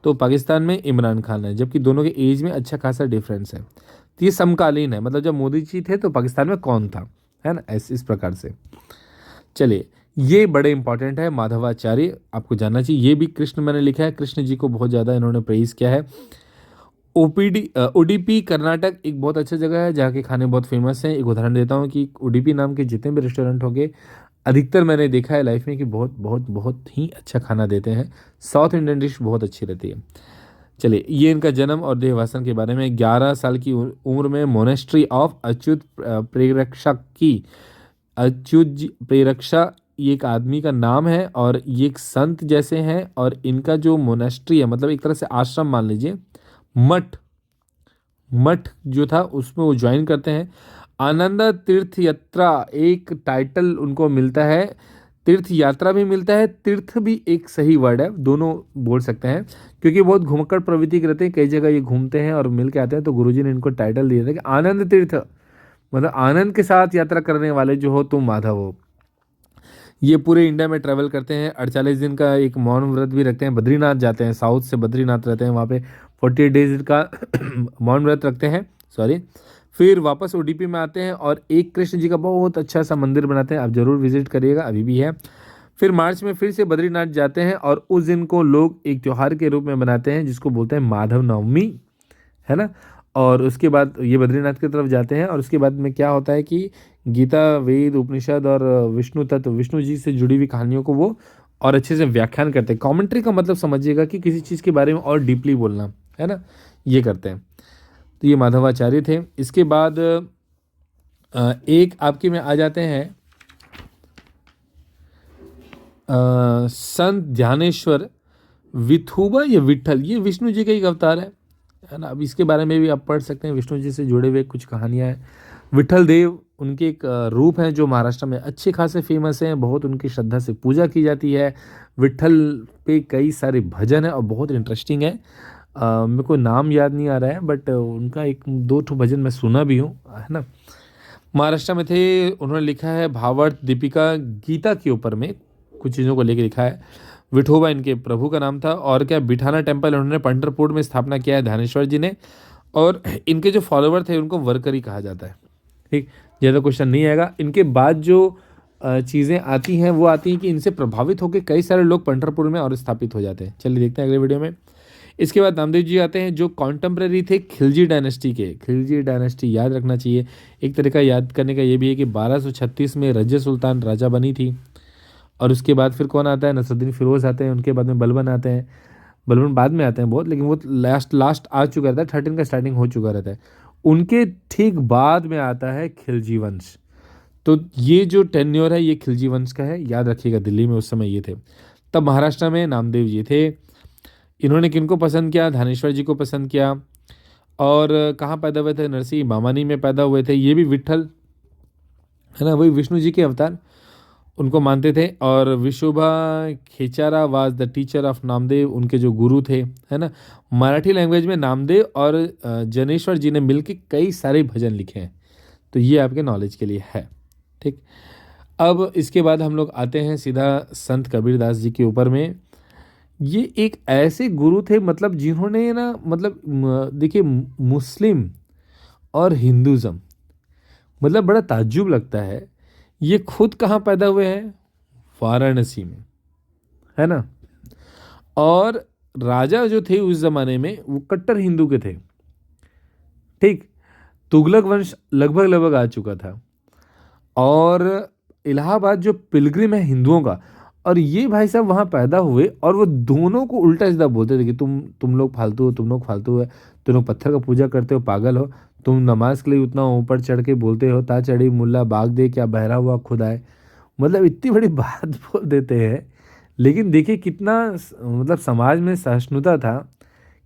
तो पाकिस्तान में इमरान खान है, जबकि दोनों के एज में अच्छा खासा डिफरेंस है। तो ये समकालीन है, मतलब जब मोदी जी थे तो पाकिस्तान में कौन था, है ना, इस प्रकार से। चलिए, ये बड़े इंपॉर्टेंट है, माधवाचार्य आपको जानना चाहिए। ये भी कृष्ण मैंने लिखा है, कृष्ण जी को बहुत ज़्यादा इन्होंने प्रेज किया है। उडुपी कर्नाटक एक बहुत अच्छा जगह है जहाँ के खाने बहुत फेमस हैं। एक उदाहरण देता हूँ कि उडुपी नाम के जितने भी रेस्टोरेंट होंगे, अधिकतर मैंने देखा है लाइफ में कि बहुत बहुत बहुत ही अच्छा खाना देते हैं। साउथ इंडियन डिश बहुत अच्छी रहती है। चलिए, ये इनका जन्म और देहवासन के बारे में। 11 साल की उम्र में मोनेस्ट्री ऑफ अच्युत प्रेरक्षा की। अच्युत जी प्रेरक्षा ये एक आदमी का नाम है और ये एक संत जैसे हैं, और इनका जो मोनेस्ट्री है मतलब एक तरह से आश्रम मान लीजिए, मठ मठ जो था उसमें वो ज्वाइन करते हैं। आनंद तीर्थ यात्रा एक टाइटल उनको मिलता है, तीर्थ यात्रा भी मिलता है, तीर्थ भी एक सही वर्ड है, दोनों बोल सकते हैं, क्योंकि बहुत घुमक्कड़ प्रवृत्ति के रहते हैं, कई जगह ये घूमते हैं और मिल के आते हैं। तो गुरुजी ने इनको टाइटल दिया था कि आनंद तीर्थ, मतलब आनंद के साथ यात्रा करने वाले जो हो तुम माधव हो। ये पूरे इंडिया में ट्रैवल करते हैं, 48 दिन का एक मौन व्रत भी रखते हैं, बद्रीनाथ जाते हैं, साउथ से बद्रीनाथ रहते हैं, वहाँ पे 48 डेज का मौन व्रत रखते हैं, सॉरी। फिर वापस उडुपी में आते हैं और एक कृष्ण जी का बहुत अच्छा सा मंदिर बनाते हैं, आप जरूर विजिट करिएगा, अभी भी है। फिर मार्च में फिर से बद्रीनाथ जाते हैं और उस दिन को लोग एक त्यौहार के रूप में मनाते हैं जिसको बोलते हैं माधव नवमी, है ना। और उसके बाद ये बद्रीनाथ की तरफ जाते हैं और उसके बाद में क्या होता है कि गीता, वेद, उपनिषद और विष्णु तत्व, विष्णु जी से जुड़ी हुई कहानियों को वो और अच्छे से व्याख्यान करते हैं। कमेंट्री का मतलब समझिएगा कि किसी चीज़ के बारे में और डीपली बोलना, है ना, ये करते हैं। तो ये माधवाचार्य थे। इसके बाद एक आपके में आ जाते हैं संत ध्यानेश्वर विठोबा या विठल, ये विष्णु जी का एक अवतार है ना। अब इसके बारे में भी आप पढ़ सकते हैं, विष्णु जी से जुड़े हुए कुछ कहानियाँ हैं। विठल देव उनके एक रूप हैं जो महाराष्ट्र में अच्छे खासे फेमस हैं, बहुत उनकी श्रद्धा से पूजा की जाती है। विठल पे कई सारे भजन हैं और बहुत इंटरेस्टिंग है। मेरे को नाम याद नहीं आ रहा है, बट उनका एक दो ठो भजन मैं सुना भी हूँ, है ना। महाराष्ट्र में थे, उन्होंने लिखा है भावार्थ दीपिका गीता के ऊपर में कुछ चीज़ों को लेकर लिखा है। विठोबा इनके प्रभु का नाम था। और क्या, बिठाना टेम्पल उन्होंने पंढरपुर में स्थापना किया है ध्यानेश्वर जी ने। और इनके जो फॉलोवर थे उनको वर्करी कहा जाता है। ठीक, ज़्यादा क्वेश्चन नहीं आएगा। इनके बाद जो चीज़ें आती हैं वो आती हैं कि इनसे प्रभावित होकर कई सारे लोग पंढरपुर में और स्थापित हो जाते हैं। चलिए देखते हैं अगले वीडियो में। इसके बाद नामदेव जी आते हैं जो कॉन्टेम्प्रेरी थे खिलजी डायनेस्टी के। खिलजी डायनेस्टी याद रखना चाहिए। एक तरीका याद करने का ये भी है कि 1236 में रज्य सुल्तान राजा बनी थी। और उसके बाद फिर कौन आता है, नसरुद्दीन फिरोज आते हैं। उनके बाद में बलबन आते हैं। बलबन बाद में आते हैं बहुत, लेकिन वो लास्ट आ चुका रहता है, 13 का स्टार्टिंग हो चुका रहता है। उनके ठीक बाद में आता है खिलजी वंश। तो ये जो टेन्योर है ये खिलजी वंश का है, याद रखिएगा। दिल्ली में उस समय ये थे। तब महाराष्ट्र में नामदेव जी थे। इन्होंने किनको पसंद किया, धानेश्वर जी को पसंद किया। और कहाँ पैदा हुए थे, नरसिंह बामानी में पैदा हुए थे। ये भी विठल है ना, वही विष्णु जी के अवतार, उनको मानते थे। और Visoba Khechara was the teacher of Namdev, उनके जो गुरु थे, है ना। मराठी लैंग्वेज में नामदेव और जनेश्वर जी ने मिलकर कई सारे भजन लिखे हैं। तो ये आपके नॉलेज के लिए है। ठीक, अब इसके बाद हम लोग आते हैं सीधा संत कबीरदास जी के ऊपर में। ये एक ऐसे गुरु थे, मतलब जिन्होंने ना, मतलब देखिए, मुस्लिम और हिंदुज़म, मतलब बड़ा ताज्जुब लगता है। ये खुद कहाँ पैदा हुए हैं, वाराणसी में, है ना। और राजा जो थे उस जमाने में वो कट्टर हिंदू के थे। ठीक, तुगलक वंश लगभग लगभग आ चुका था। और इलाहाबाद जो पिलग्रिम है हिंदुओं का, और ये भाई साहब वहाँ पैदा हुए और वो दोनों को उल्टा सीधा बोलते थे कि तुम लोग फालतू हो, तुम लोग फालतू है, तुम लोग पत्थर का पूजा करते हो, पागल हो, तुम नमाज के लिए उतना ऊपर चढ़ के बोलते हो, ता चढ़ी मुल्ला बाग दे, क्या बहरा हुआ खुद आए। मतलब इतनी बड़ी बात बोल देते हैं। लेकिन देखिए कितना मतलब समाज में सहिष्णुता था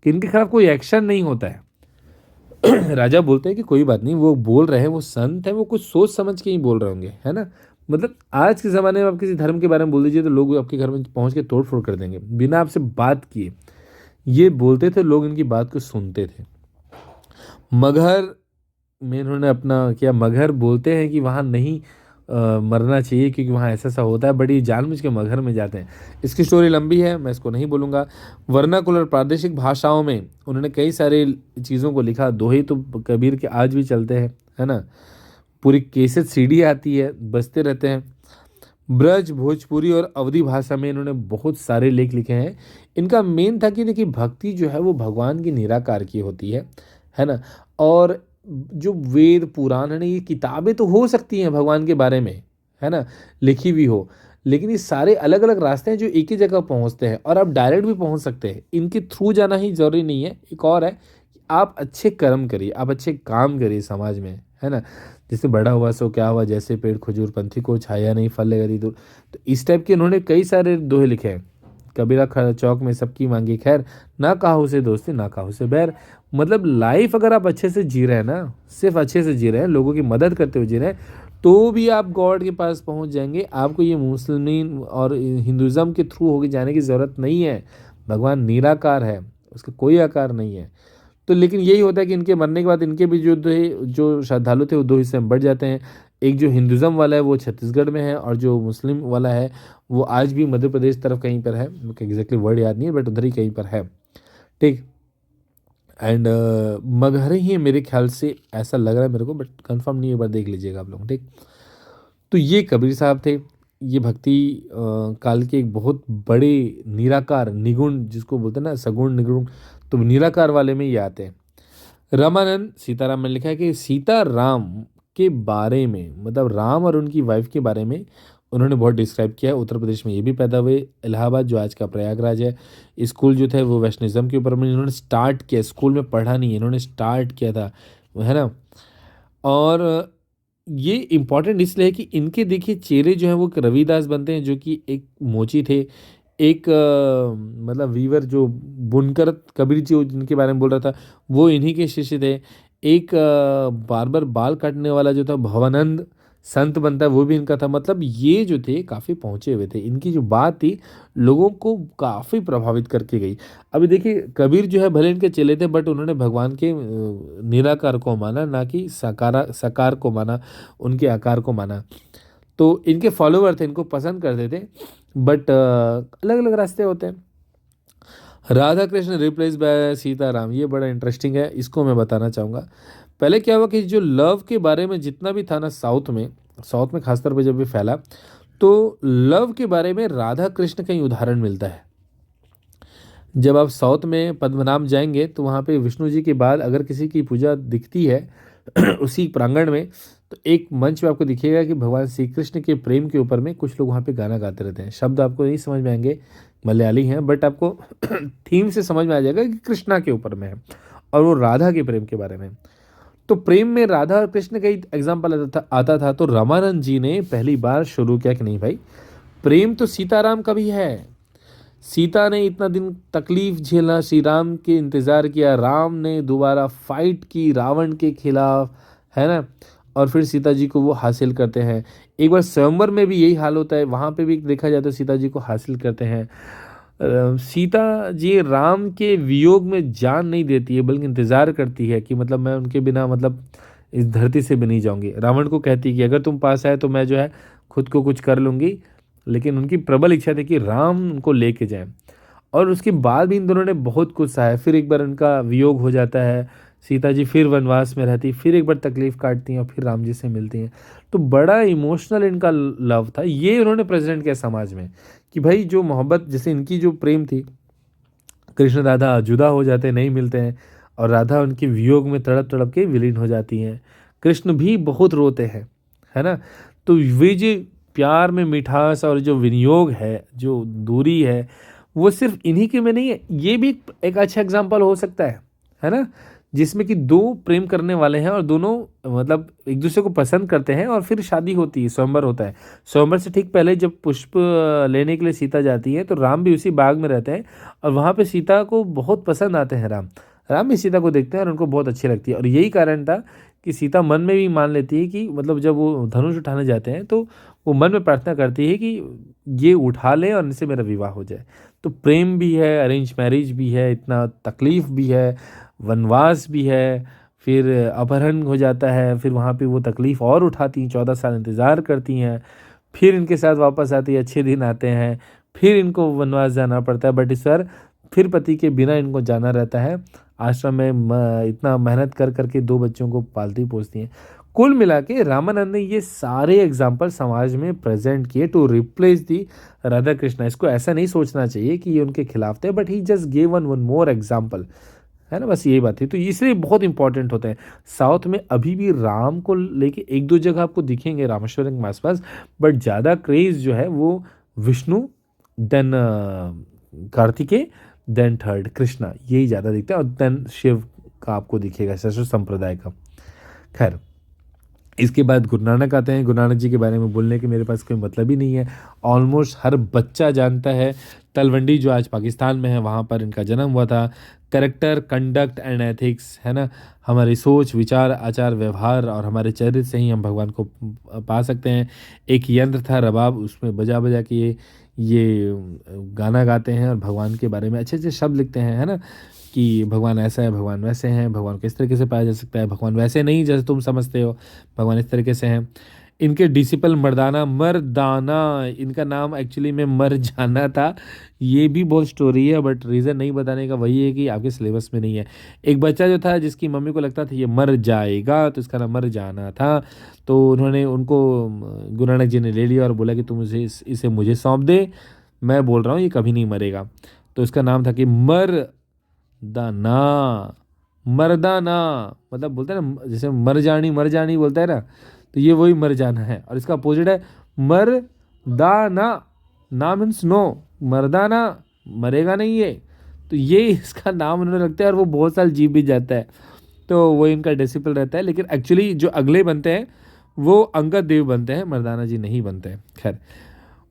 कि इनके खिलाफ कोई एक्शन नहीं होता है। राजा बोलते हैं कि कोई बात नहीं, वो बोल रहे हैं, वो संत है, वो कुछ सोच समझ के ही बोल रहे होंगे, है ना। मतलब आज के ज़माने में आप किसी धर्म के बारे में बोल दीजिए तो लोग आपके घर में पहुंच के तोड़ फोड़ कर देंगे बिना आपसे बात किए। ये बोलते थे, लोग इनकी बात को सुनते थे। मगहर में इन्होंने अपना किया। मगहर बोलते हैं कि वहाँ नहीं मरना चाहिए क्योंकि वहाँ ऐसा ऐसा होता है, बड़ी जानबूझ के मगहर में जाते हैं। इसकी स्टोरी लंबी है, मैं इसको नहीं बोलूँगा। वर्नाकुलर प्रादेशिक भाषाओं में उन्होंने कई सारे चीज़ों को लिखा। दोहे तो कबीर के आज भी चलते हैं, है ना। पूरी कैसेट सीडी आती है, बजते रहते हैं। ब्रज, भोजपुरी और अवधी भाषा में इन्होंने बहुत सारे लेख लिखे हैं। इनका मेन था कि देखिए भक्ति जो है वो भगवान की निराकार की होती है ना। और जो वेद पुराण है ना, ये किताबें तो हो सकती हैं भगवान के बारे में, है ना, लिखी हुई हो, लेकिन ये सारे अलग अलग रास्ते हैं जो एक ही जगह पहुंचते हैं। और आप डायरेक्ट भी पहुंच सकते हैं, इनके थ्रू जाना ही जरूरी नहीं है। एक और है, आप अच्छे कर्म करिए, आप अच्छे काम करिए समाज में, है ना। जैसे बड़ा हुआ सो क्या हुआ, जैसे पेड़ खजूर पंथी को छाया नहीं फल लगती दूर। तो इस टाइप के इन्होंने कई सारे दोहे लिखे हैं। कबीरा खड़ा चौक में सबकी मांगी खैर, ना कहा उसे दोस्ती ना कहा उसे बैर। मतलब लाइफ अगर आप अच्छे से जी रहे हैं ना, सिर्फ अच्छे से जी रहे हैं, लोगों की मदद करते हुए जी रहे हैं, तो भी आप गॉड के पास पहुंच जाएंगे। आपको ये मुस्लिम और हिंदुज़म के थ्रू होके जाने की ज़रूरत नहीं है। भगवान निराकार है, उसका कोई आकार नहीं है। तो लेकिन यही होता है कि इनके मरने के बाद इनके भी जो श्रद्धालु थे वो दो हिस्से में बढ़ जाते हैं। एक जो हिंदुज़म वाला है वो छत्तीसगढ़ में है, और जो मुस्लिम वाला है वो आज भी मध्य प्रदेश तरफ कहीं पर है। मुझे एग्जैक्टली वर्ड याद नहीं है, बट उधर ही कहीं पर है। ठीक, एंड मगहरे ही है मेरे ख्याल से, ऐसा लग रहा है मेरे को, बट कंफर्म नहीं है, एक बार देख लीजिएगा आप लोग। ठीक, तो ये कबीर साहब थे। ये भक्ति काल के एक बहुत बड़े निराकार निगुण, जिसको बोलते हैं ना सगुण निगुण, तो निराकार वाले में ये आते हैं। रामानंद सीताराम में लिखा है कि सीताराम के बारे में, मतलब राम और उनकी वाइफ के बारे में उन्होंने बहुत डिस्क्राइब किया है। उत्तर प्रदेश में ये भी पैदा हुए, इलाहाबाद जो आज का प्रयागराज है। स्कूल जो थे वो वैष्णविज्म के ऊपर में इन्होंने स्टार्ट किया, स्कूल में पढ़ा नहीं, इन्होंने स्टार्ट किया था, है ना। और ये इम्पोर्टेंट इसलिए है कि इनके देखिए चेहरे जो हैं वो रविदास बनते हैं, जो कि एक मोची थे, एक मतलब वीवर जो बुनकर कबीर जी जिनके बारे में बोल रहा था, वो इन्हीं के शिष्य थे। एक बार्बर बाल काटने वाला जो था भवानंद संत बनता है, वो भी इनका था। मतलब ये जो थे काफ़ी पहुँचे हुए थे, इनकी जो बात थी लोगों को काफ़ी प्रभावित करके गई। अभी देखिए कबीर जो है भले इनके चेले थे, बट उन्होंने भगवान के निराकार को माना, ना कि साकार को माना, उनके आकार को माना। तो इनके फॉलोवर थे, इनको पसंद करते थे, बट अलग अलग रास्ते होते हैं। राधा कृष्ण रिप्लेस बाय सीताराम, ये बड़ा इंटरेस्टिंग है, इसको मैं बताना चाहूँगा। पहले क्या हुआ कि जो लव के बारे में जितना भी था ना साउथ में खासतौर पे जब भी फैला, तो लव के बारे में राधा कृष्ण का ही उदाहरण मिलता है। जब आप साउथ में पद्मनाभ जाएंगे तो वहाँ पे विष्णु जी के बाद अगर किसी की पूजा दिखती है उसी प्रांगण में, तो एक मंच पे आपको दिखेगा कि भगवान श्री कृष्ण के प्रेम के ऊपर में कुछ लोग वहाँ पे गाना गाते रहते हैं। शब्द आपको नहीं समझ में आएंगे, मलयाली हैं, बट आपको थीम से समझ में आ जाएगा कि कृष्णा के ऊपर में है और वो राधा के प्रेम के बारे में। तो प्रेम में राधा और कृष्ण का ही एग्जाम्पल आता था। तो रामानंद जी ने पहली बार शुरू किया कि नहीं भाई, प्रेम तो सीताराम का भी है। सीता ने इतना दिन तकलीफ झेला, श्री राम के इंतज़ार किया, राम ने दोबारा फाइट की रावण के खिलाफ, है ना, और फिर सीता जी को वो हासिल करते हैं। एक बार स्वयंवर में भी यही हाल होता है, वहाँ पे भी देखा जाए तो सीता जी को हासिल करते हैं। सीता जी राम के वियोग में जान नहीं देती है, बल्कि इंतज़ार करती है कि मतलब मैं उनके बिना मतलब इस धरती से भी नहीं जाऊंगी। रावण को कहती है कि अगर तुम पास आए तो मैं जो है खुद को कुछ कर लूँगी, लेकिन उनकी प्रबल इच्छा थी कि राम उनको लेके जाएं। और उसके बाद भी इन दोनों ने बहुत कुछ सहा है। फिर एक बार उनका वियोग हो जाता है, सीता जी फिर वनवास में रहती, फिर एक बार तकलीफ काटती हैं और फिर राम जी से मिलती हैं। तो बड़ा इमोशनल इनका लव था, ये उन्होंने प्रेजेंट किया समाज में कि भाई जो मोहब्बत, जैसे इनकी जो प्रेम थी, कृष्ण राधा जुदा हो जाते हैं, नहीं मिलते हैं, और राधा उनके वियोग में तड़प तड़प के विलीन हो जाती हैं। कृष्ण भी बहुत रोते हैं, है ना। तो वे जो प्यार में मिठास और जो विनियोग है, जो दूरी है, वो सिर्फ इन्हीं के में नहीं है, ये भी एक अच्छा एग्जाम्पल हो सकता है ना, जिसमें कि दो प्रेम करने वाले हैं और दोनों मतलब एक दूसरे को पसंद करते हैं और फिर शादी होती है, स्वयंवर होता है। स्वयंवर से ठीक पहले जब पुष्प लेने के लिए सीता जाती है, तो राम भी उसी बाग में रहते हैं और वहाँ पे सीता को बहुत पसंद आते हैं। राम भी सीता को देखते हैं और उनको बहुत अच्छी लगती है, और यही कारण था कि सीता मन में भी मान लेती है कि मतलब जब वो धनुष उठाने जाते हैं तो वो मन में प्रार्थना करती है कि ये उठा ले और इनसे मेरा विवाह हो जाए। तो प्रेम भी है, अरेंज मैरिज भी है, इतना तकलीफ भी है, वनवास भी है, फिर अपहरण हो जाता है, फिर वहाँ पे वो तकलीफ़ और उठाती हैं, 14 साल इंतज़ार करती हैं, फिर इनके साथ वापस आती है, अच्छे दिन आते हैं, फिर इनको वनवास जाना पड़ता है, बट इस बार फिर पति के बिना इनको जाना रहता है। आश्रम में इतना मेहनत कर करके 2 बच्चों को पालती पोसती हैं। कुल मिला के रामानंद ने ये सारे एग्जाम्पल समाज में प्रेजेंट किए to replace the Radha Krishna. इसको ऐसा नहीं सोचना चाहिए कि ये उनके खिलाफ थे, but he just gave one more example, है ना, बस यही बात है। तो इसलिए बहुत इंपॉर्टेंट होते हैं। साउथ में अभी भी राम को लेके एक दो जगह आपको दिखेंगे रामेश्वरम के आसपास, बट ज़्यादा क्रेज जो है वो Vishnu, then Kartikeya, then third Krishna, यही ज़्यादा दिखता है, और देन शिव का आपको दिखेगा, शैव संप्रदाय का। खैर, इसके बाद गुरु नानक आते हैं। गुरु नानक जी के बारे में बोलने के मेरे पास कोई मतलब ही नहीं है, ऑलमोस्ट हर बच्चा जानता है। तलवंडी जो आज पाकिस्तान में है, वहाँ पर इनका जन्म हुआ था। करेक्टर, कंडक्ट एंड एथिक्स, है ना, हमारी सोच, विचार, आचार, व्यवहार और हमारे चरित्र से ही हम भगवान को पा सकते हैं। एक यंत्र था रबाब, उसमें बजा बजा के ये गाना गाते हैं और भगवान के बारे में अच्छे अच्छे शब्द लिखते हैं, है ना, कि भगवान ऐसा है, भगवान वैसे हैं, भगवान किस तरीके से पाया जा सकता है, भगवान वैसे नहीं जैसे तुम समझते हो, भगवान इस तरीके से हैं। इनके डिसिपल मर्दाना, इनका नाम एक्चुअली में मर जाना था। ये भी बहुत स्टोरी है, बट रीज़न नहीं बताने का वही है कि आपके सिलेबस में नहीं है। एक बच्चा जो था जिसकी मम्मी को लगता था ये मर जाएगा, तो इसका नाम मर जाना था। तो उन्होंने उनको गुरु नानक जी ने ले लिया और बोला कि तुम इसे मुझे सौंप दे, मैं बोल रहा हूँ ये कभी नहीं मरेगा। तो इसका नाम था कि मर्दाना, मतलब बोलते हैं ना, जैसे मर जानी बोलता है ना, तो ये वही मर जाना है। और इसका अपोजिट है मर्दाना, ना मीन्स नो, मर्दाना मरेगा नहीं ये। तो ये इसका नाम उन्होंने रखता है और वो बहुत साल जी भी जाता है। तो वो इनका डिसिपल रहता है। लेकिन एक्चुअली जो अगले बनते हैं वो अंगद देव बनते हैं, मर्दाना जी नहीं बनते हैं। खैर,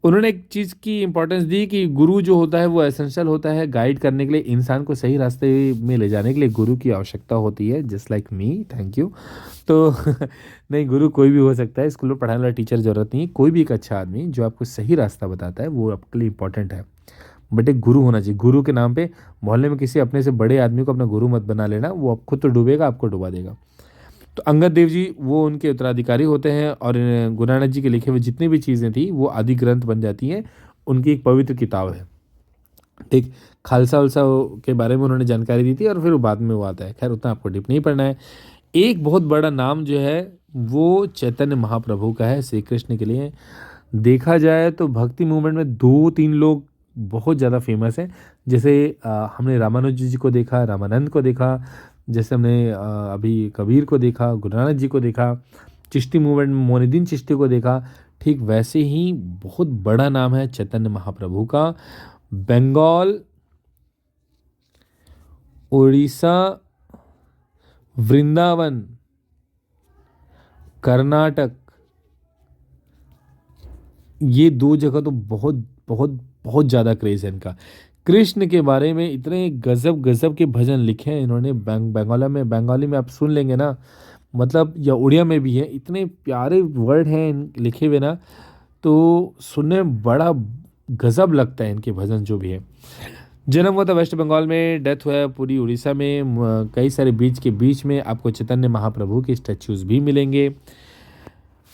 उन्होंने एक चीज़ की इम्पोर्टेंस दी कि गुरु जो होता है वो एसेंशियल होता है गाइड करने के लिए, इंसान को सही रास्ते में ले जाने के लिए गुरु की आवश्यकता होती है, just like me, thank you. तो नहीं, गुरु कोई भी हो सकता है, स्कूल में पढ़ाने वाला टीचर ज़रूरत नहीं है, कोई भी एक अच्छा आदमी जो आपको सही रास्ता बताता है वो आपके लिए इंपॉर्टेंट है। बट एक गुरु होना चाहिए। गुरु के नाम पे मोहल्ले में किसी अपने से बड़े आदमी को अपना गुरु मत बना लेना, वो आप खुद तो डूबेगा, आपको डुबा देगा। तो अंगद देव जी वो उनके उत्तराधिकारी होते हैं और गुरु नानक जी के लिखे हुए जितनी भी चीज़ें थी वो आदि ग्रंथ बन जाती हैं, उनकी एक पवित्र किताब है। ठीक, खालसा उलसा के बारे में उन्होंने जानकारी दी थी और फिर वो बाद में वो आता है। खैर, उतना आपको डीप नहीं पढ़ना है। एक बहुत बड़ा नाम जो है वो चैतन्य महाप्रभु का है, श्री कृष्ण के लिए। देखा जाए तो भक्ति मूवमेंट में 2-3 लोग बहुत ज़्यादा फेमस हैं। जैसे हमने रामानुज जी को देखा, रामानंद को देखा, जैसे हमने अभी कबीर को देखा, गुरु नानक जी को देखा, चिश्ती मूवमेंट में मोइनुद्दीन चिश्ती को देखा। ठीक वैसे ही बहुत बड़ा नाम है चैतन्य महाप्रभु का। बंगाल, उड़ीसा, वृंदावन, कर्नाटक, ये 2 जगह तो बहुत बहुत बहुत ज़्यादा क्रेज़ है इनका। कृष्ण के बारे में इतने गज़ब-गज़ब के भजन लिखे हैं इन्होंने। बंगाली में आप सुन लेंगे ना, मतलब या उड़िया में भी है, इतने प्यारे वर्ड हैं लिखे हुए ना, तो सुनने में बड़ा गज़ब लगता है इनके भजन जो भी है। जन्म हुआ था वेस्ट बंगाल में, डेथ हुआ है पूरी उड़ीसा में। कई सारे बीच के बीच में आपको चैतन्य महाप्रभु के स्टैच्यूज़ भी मिलेंगे।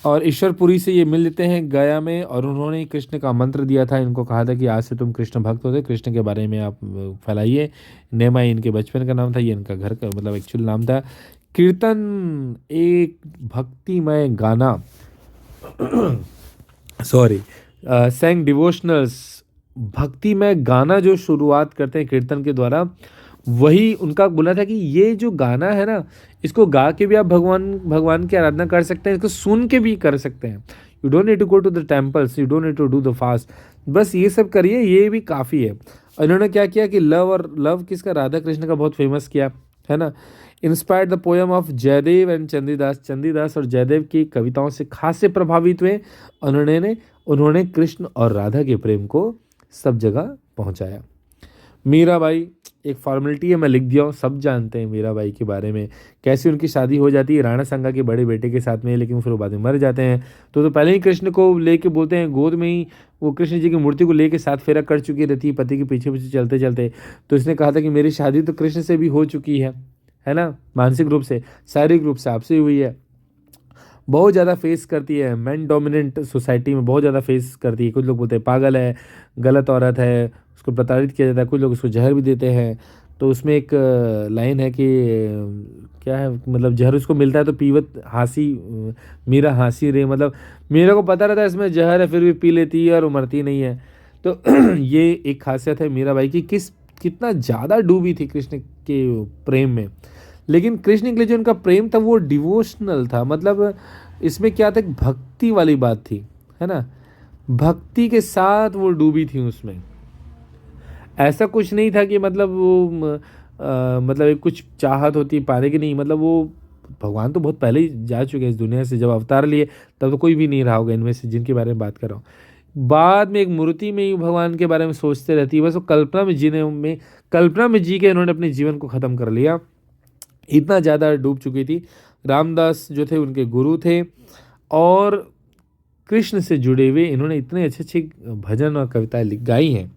और ईश्वरपुरी से ये मिल लेते हैं गया में, और उन्होंने कृष्ण का मंत्र दिया था, इनको कहा था कि आज से तुम कृष्ण भक्त होते, कृष्ण के बारे में आप फैलाइए। नेमाई इनके बचपन का नाम था, ये इनका घर का मतलब एक्चुअल नाम था। कीर्तन एक भक्तिमय गाना सॉरी सैंग डिवोशनल्स, भक्तिमय गाना जो शुरुआत करते हैं कीर्तन के द्वारा, वही उनका बोला था कि ये जो गाना है ना, इसको गा के भी आप भगवान की आराधना कर सकते हैं, इसको सुन के भी कर सकते हैं। You don't need to go to the temples, you don't need to do the fast, बस ये सब करिए, ये भी काफ़ी है। और इन्होंने क्या किया कि लव किसका, राधा कृष्ण का बहुत फेमस किया है ना। Inspired the poem of Jayadev and Chandidas, Chandidas और जयदेव की कविताओं से खास से प्रभावित हुए। उन्होंने कृष्ण और राधा के प्रेम को सब जगह पहुंचाया। मीराबाई एक फॉर्मेलिटी है, मैं लिख दिया हूँ, सब जानते हैं मीराबाई के बारे में, कैसे उनकी शादी हो जाती है राणा संगा के बड़े बेटे के साथ में, लेकिन फिर वो बाद में मर जाते हैं। तो पहले ही कृष्ण को लेके बोलते हैं, गोद में ही वो कृष्ण जी की मूर्ति को लेके 7 फेरा कर चुकी रहती है पति के पीछे पीछे चलते चलते। तो इसने कहा था कि मेरी शादी तो कृष्ण से भी हो चुकी है ना, मानसिक रूप से, शारीरिक रूप से आपसे हुई है। बहुत ज़्यादा फेस करती है, मैन डोमिनेंट सोसाइटी में बहुत ज़्यादा फेस करती है। कुछ लोग बोलते हैं पागल है, गलत औरत है, उसको प्रताड़ित किया जाता है, कुछ लोग उसको जहर भी देते हैं। तो उसमें एक लाइन है कि क्या है, मतलब जहर उसको मिलता है तो पीवत हासी, मीरा हासी रे, मतलब मीरा को पता रहता है इसमें जहर है, फिर भी पी लेती है और वो मरती नहीं है। तो ये एक खासियत है मीराबाई की, कितना ज़्यादा डूबी थी कृष्ण के प्रेम में। लेकिन कृष्ण के लिए जो उनका प्रेम था वो डिवोशनल था, मतलब इसमें क्या था, भक्ति वाली बात थी, है ना, भक्ति के साथ वो डूबी थी उसमें। ऐसा कुछ नहीं था कि मतलब वो मतलब एक कुछ चाहत होती पाने की, नहीं, मतलब वो भगवान तो बहुत पहले ही जा चुके हैं इस दुनिया से, जब अवतार लिए तब तो कोई भी नहीं रहा होगा इनमें से जिनके बारे में बात कर रहा हूँ। बाद में एक मूर्ति में ही भगवान के बारे में सोचते रहती है, बस वो कल्पना में जी के इन्होंने अपने जीवन को ख़त्म कर लिया, इतना ज़्यादा डूब चुकी थी। रामदास जो थे उनके गुरु थे, और कृष्ण से जुड़े हुए इन्होंने इतने अच्छे अच्छे भजन और कविताएं गाई हैं।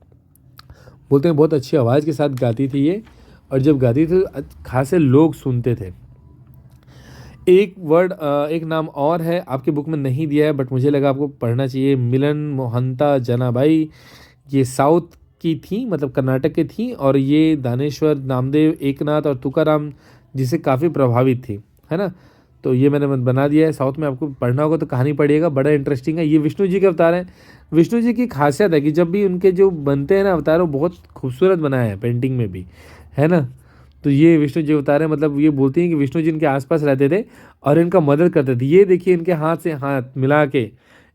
बोलते हैं बहुत अच्छी आवाज़ के साथ गाती थी ये, और जब गाती थी तो खासे लोग सुनते थे। एक नाम और है, आपके बुक में नहीं दिया है बट मुझे लगा आपको पढ़ना चाहिए, मिलन मोहंता जनाबाई। ये साउथ की थी, मतलब कर्नाटक की थी, और ये दानेश्वर, नामदेव, एकनाथ और तुकाराम जिसे काफ़ी प्रभावित थी, है ना। तो ये मैंने बना दिया है, साउथ में आपको पढ़ना होगा तो कहानी पढ़िएगा, बड़ा इंटरेस्टिंग है। ये विष्णु जी के अवतार हैं। विष्णु जी की खासियत है कि जब भी उनके जो बनते हैं ना अवतार, वो बहुत खूबसूरत बनाए हैं पेंटिंग में भी, है ना। तो ये विष्णु जी अवतार है, मतलब ये बोलती हैं कि विष्णु जी इनके आसपास रहते थे और इनका मदद करते थे। ये देखिए इनके हाथ से हाथ मिला के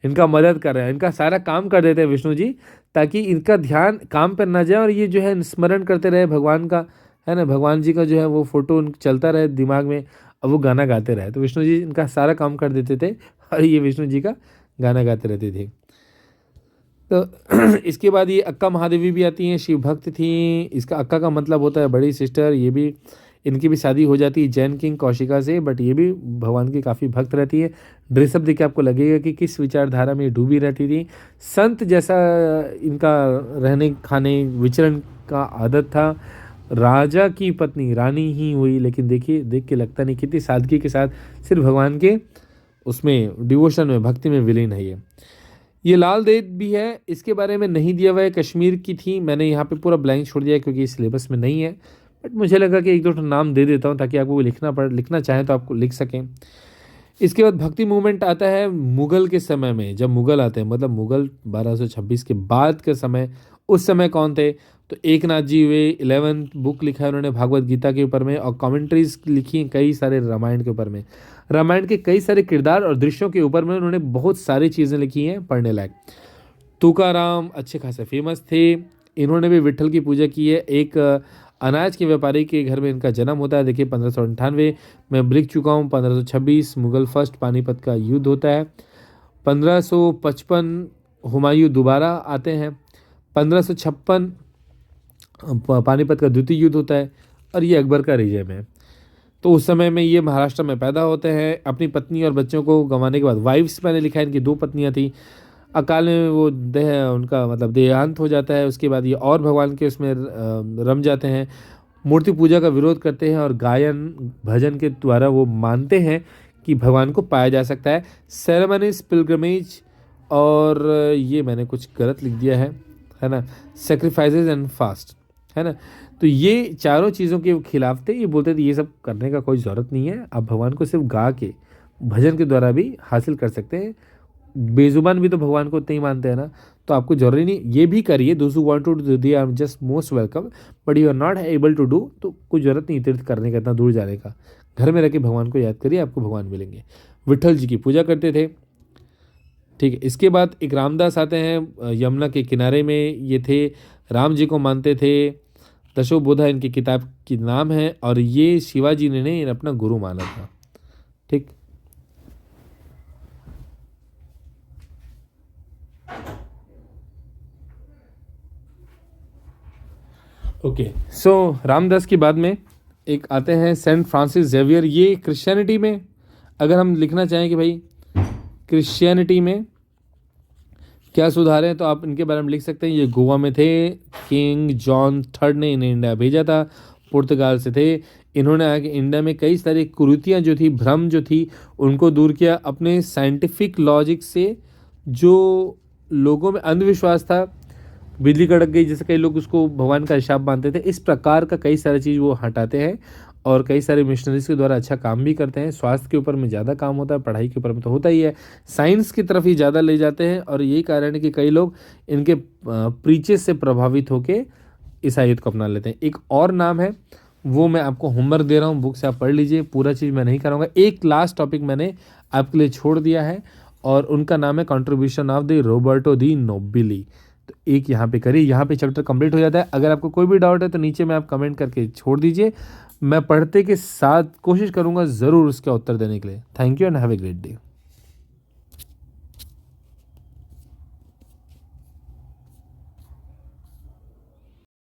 इनका मदद कर रहे हैं, इनका सारा काम कर देते हैं विष्णु जी, ताकि इनका ध्यान काम पर ना जाए और ये जो है स्मरण करते रहे भगवान का, है ना, भगवान जी का जो है वो फोटो चलता रहे दिमाग में, अब वो गाना गाते रहे। तो विष्णु जी इनका सारा काम कर देते थे और ये विष्णु जी का गाना गाते रहती थी। तो इसके बाद ये अक्का महादेवी भी आती हैं, शिव भक्त थी। इसका अक्का का मतलब होता है बड़ी सिस्टर। ये भी, इनकी भी शादी हो जाती है जैन किंग कौशिका से, बट ये भी भगवान की काफ़ी भक्त रहती है। ड्रेसअप देख के आपको लगेगा कि किस विचारधारा में डूबी रहती थी। संत जैसा इनका रहने खाने विचरण का आदत था। राजा की पत्नी रानी ही हुई, लेकिन देखिए देख के लगता नहीं कितनी सादगी के साथ सिर्फ भगवान के उसमें डिवोशन में भक्ति में विलीन है। ये लाल देव भी है, इसके बारे में नहीं दिया हुआ है, कश्मीर की थी। मैंने यहाँ पे पूरा ब्लैंक छोड़ दिया क्योंकि सिलेबस में नहीं है, बट मुझे लगा कि एक दो नाम दे देता हूँ ताकि आपको लिखना चाहें तो आपको लिख सकें। इसके बाद भक्ति मूवमेंट आता है मुगल के समय में। जब मुगल आते हैं, मतलब मुगल 1226 के बाद का समय, उस समय कौन थे? तो एकनाथ जी हुए। 11th बुक लिखा है उन्होंने भागवत गीता के ऊपर में, और कमेंट्रीज लिखी हैं कई सारे रामायण के ऊपर में। रामायण के कई सारे किरदार और दृश्यों के ऊपर में उन्होंने बहुत सारी चीज़ें लिखी हैं पढ़ने लायक। तुकाराम अच्छे खासे फेमस थे। इन्होंने भी विट्ठल की पूजा की है। एक अनाज के व्यापारी के घर में इनका जन्म होता है। देखिए 1598 में लिख चुका हूँ। 1526 मुगल फर्स्ट पानीपत का युद्ध होता है। 1555 हुमायूं दोबारा आते हैं। 1556 पानीपत का द्वितीय युद्ध होता है, और ये अकबर का रिजम है। तो उस समय में ये महाराष्ट्र में पैदा होते हैं। अपनी पत्नी और बच्चों को गंवाने के बाद, वाइफ्स मैंने लिखा है, इनकी 2 पत्नियां थी, अकाल में वो उनका मतलब देहांत हो जाता है। उसके बाद ये और भगवान के उसमें रम जाते हैं। मूर्ति पूजा का विरोध करते हैं, और गायन भजन के द्वारा वो मानते हैं कि भगवान को पाया जा सकता है। सेरेमनीज, पिलग्रमेज, और ये मैंने कुछ गलत लिख दिया है ना, सेक्रीफाइसेस एंड फास्ट, है ना। तो ये चारों चीज़ों के खिलाफ थे। ये बोलते थे ये सब करने का कोई ज़रूरत नहीं है, आप भगवान को सिर्फ गा के भजन के द्वारा भी हासिल कर सकते हैं। बेजुबान भी तो भगवान को उतना ही मानते हैं ना, तो आपको जरूरी नहीं, ये भी करिए। दोस्तों who want to do they are just most welcome, but you are not able to do, तो कोई ज़रूरत नहीं तीर्थ करने का, इतना दूर जाने का। घर में रह के भगवान को याद करिए, आपको भगवान मिलेंगे। विट्ठल जी की पूजा करते थे, ठीक है। इसके बाद एक रामदास आते हैं, यमुना के किनारे में ये थे, राम जी को मानते थे। दशोबोधा इनकी किताब की नाम है, और ये शिवाजी ने अपना गुरु माना था, ठीक। ओके, सो रामदास के बाद में एक आते हैं सेंट फ्रांसिस जेवियर। ये क्रिश्चियनिटी में, अगर हम लिखना चाहें कि भाई क्रिश्चियनिटी में क्या सुधार है, तो आप इनके बारे में लिख सकते हैं। ये गोवा में थे। किंग जॉन थर्ड ने इन्हें इंडिया भेजा था, पुर्तगाल से थे। इन्होंने आके इंडिया में कई सारी कुरीतियाँ जो थी, भ्रम जो थी, उनको दूर किया अपने साइंटिफिक लॉजिक से। जो लोगों में अंधविश्वास था, बिजली कड़क गई जैसे कई लोग उसको भगवान का हिसाब मानते थे, इस प्रकार का कई सारी चीज़ वो हटाते हैं, और कई सारे मिशनरीज के द्वारा अच्छा काम भी करते हैं। स्वास्थ्य के ऊपर में ज़्यादा काम होता है, पढ़ाई के ऊपर में तो होता ही है, साइंस की तरफ ही ज़्यादा ले जाते हैं। और यही कारण है कि कई लोग इनके प्रीचेस से प्रभावित होकर ईसाईयत को अपना लेते हैं। एक और नाम है, वो मैं आपको होमवर्क दे रहा हूँ, बुक से आप पढ़ लीजिए, पूरा चीज़ मैं नहीं कराऊंगा। एक लास्ट टॉपिक मैंने आपके लिए छोड़ दिया है, और उनका नाम है contribution of the Roberto the Nobili. तो एक यहाँ पे करिए, यहाँ पे चैप्टर कंप्लीट हो जाता है। अगर आपको कोई भी डाउट है तो नीचे में आप कमेंट करके छोड़ दीजिए, मैं पढ़ते के साथ कोशिश करूँगा ज़रूर उसका उत्तर देने के लिए। Thank you and have a great day.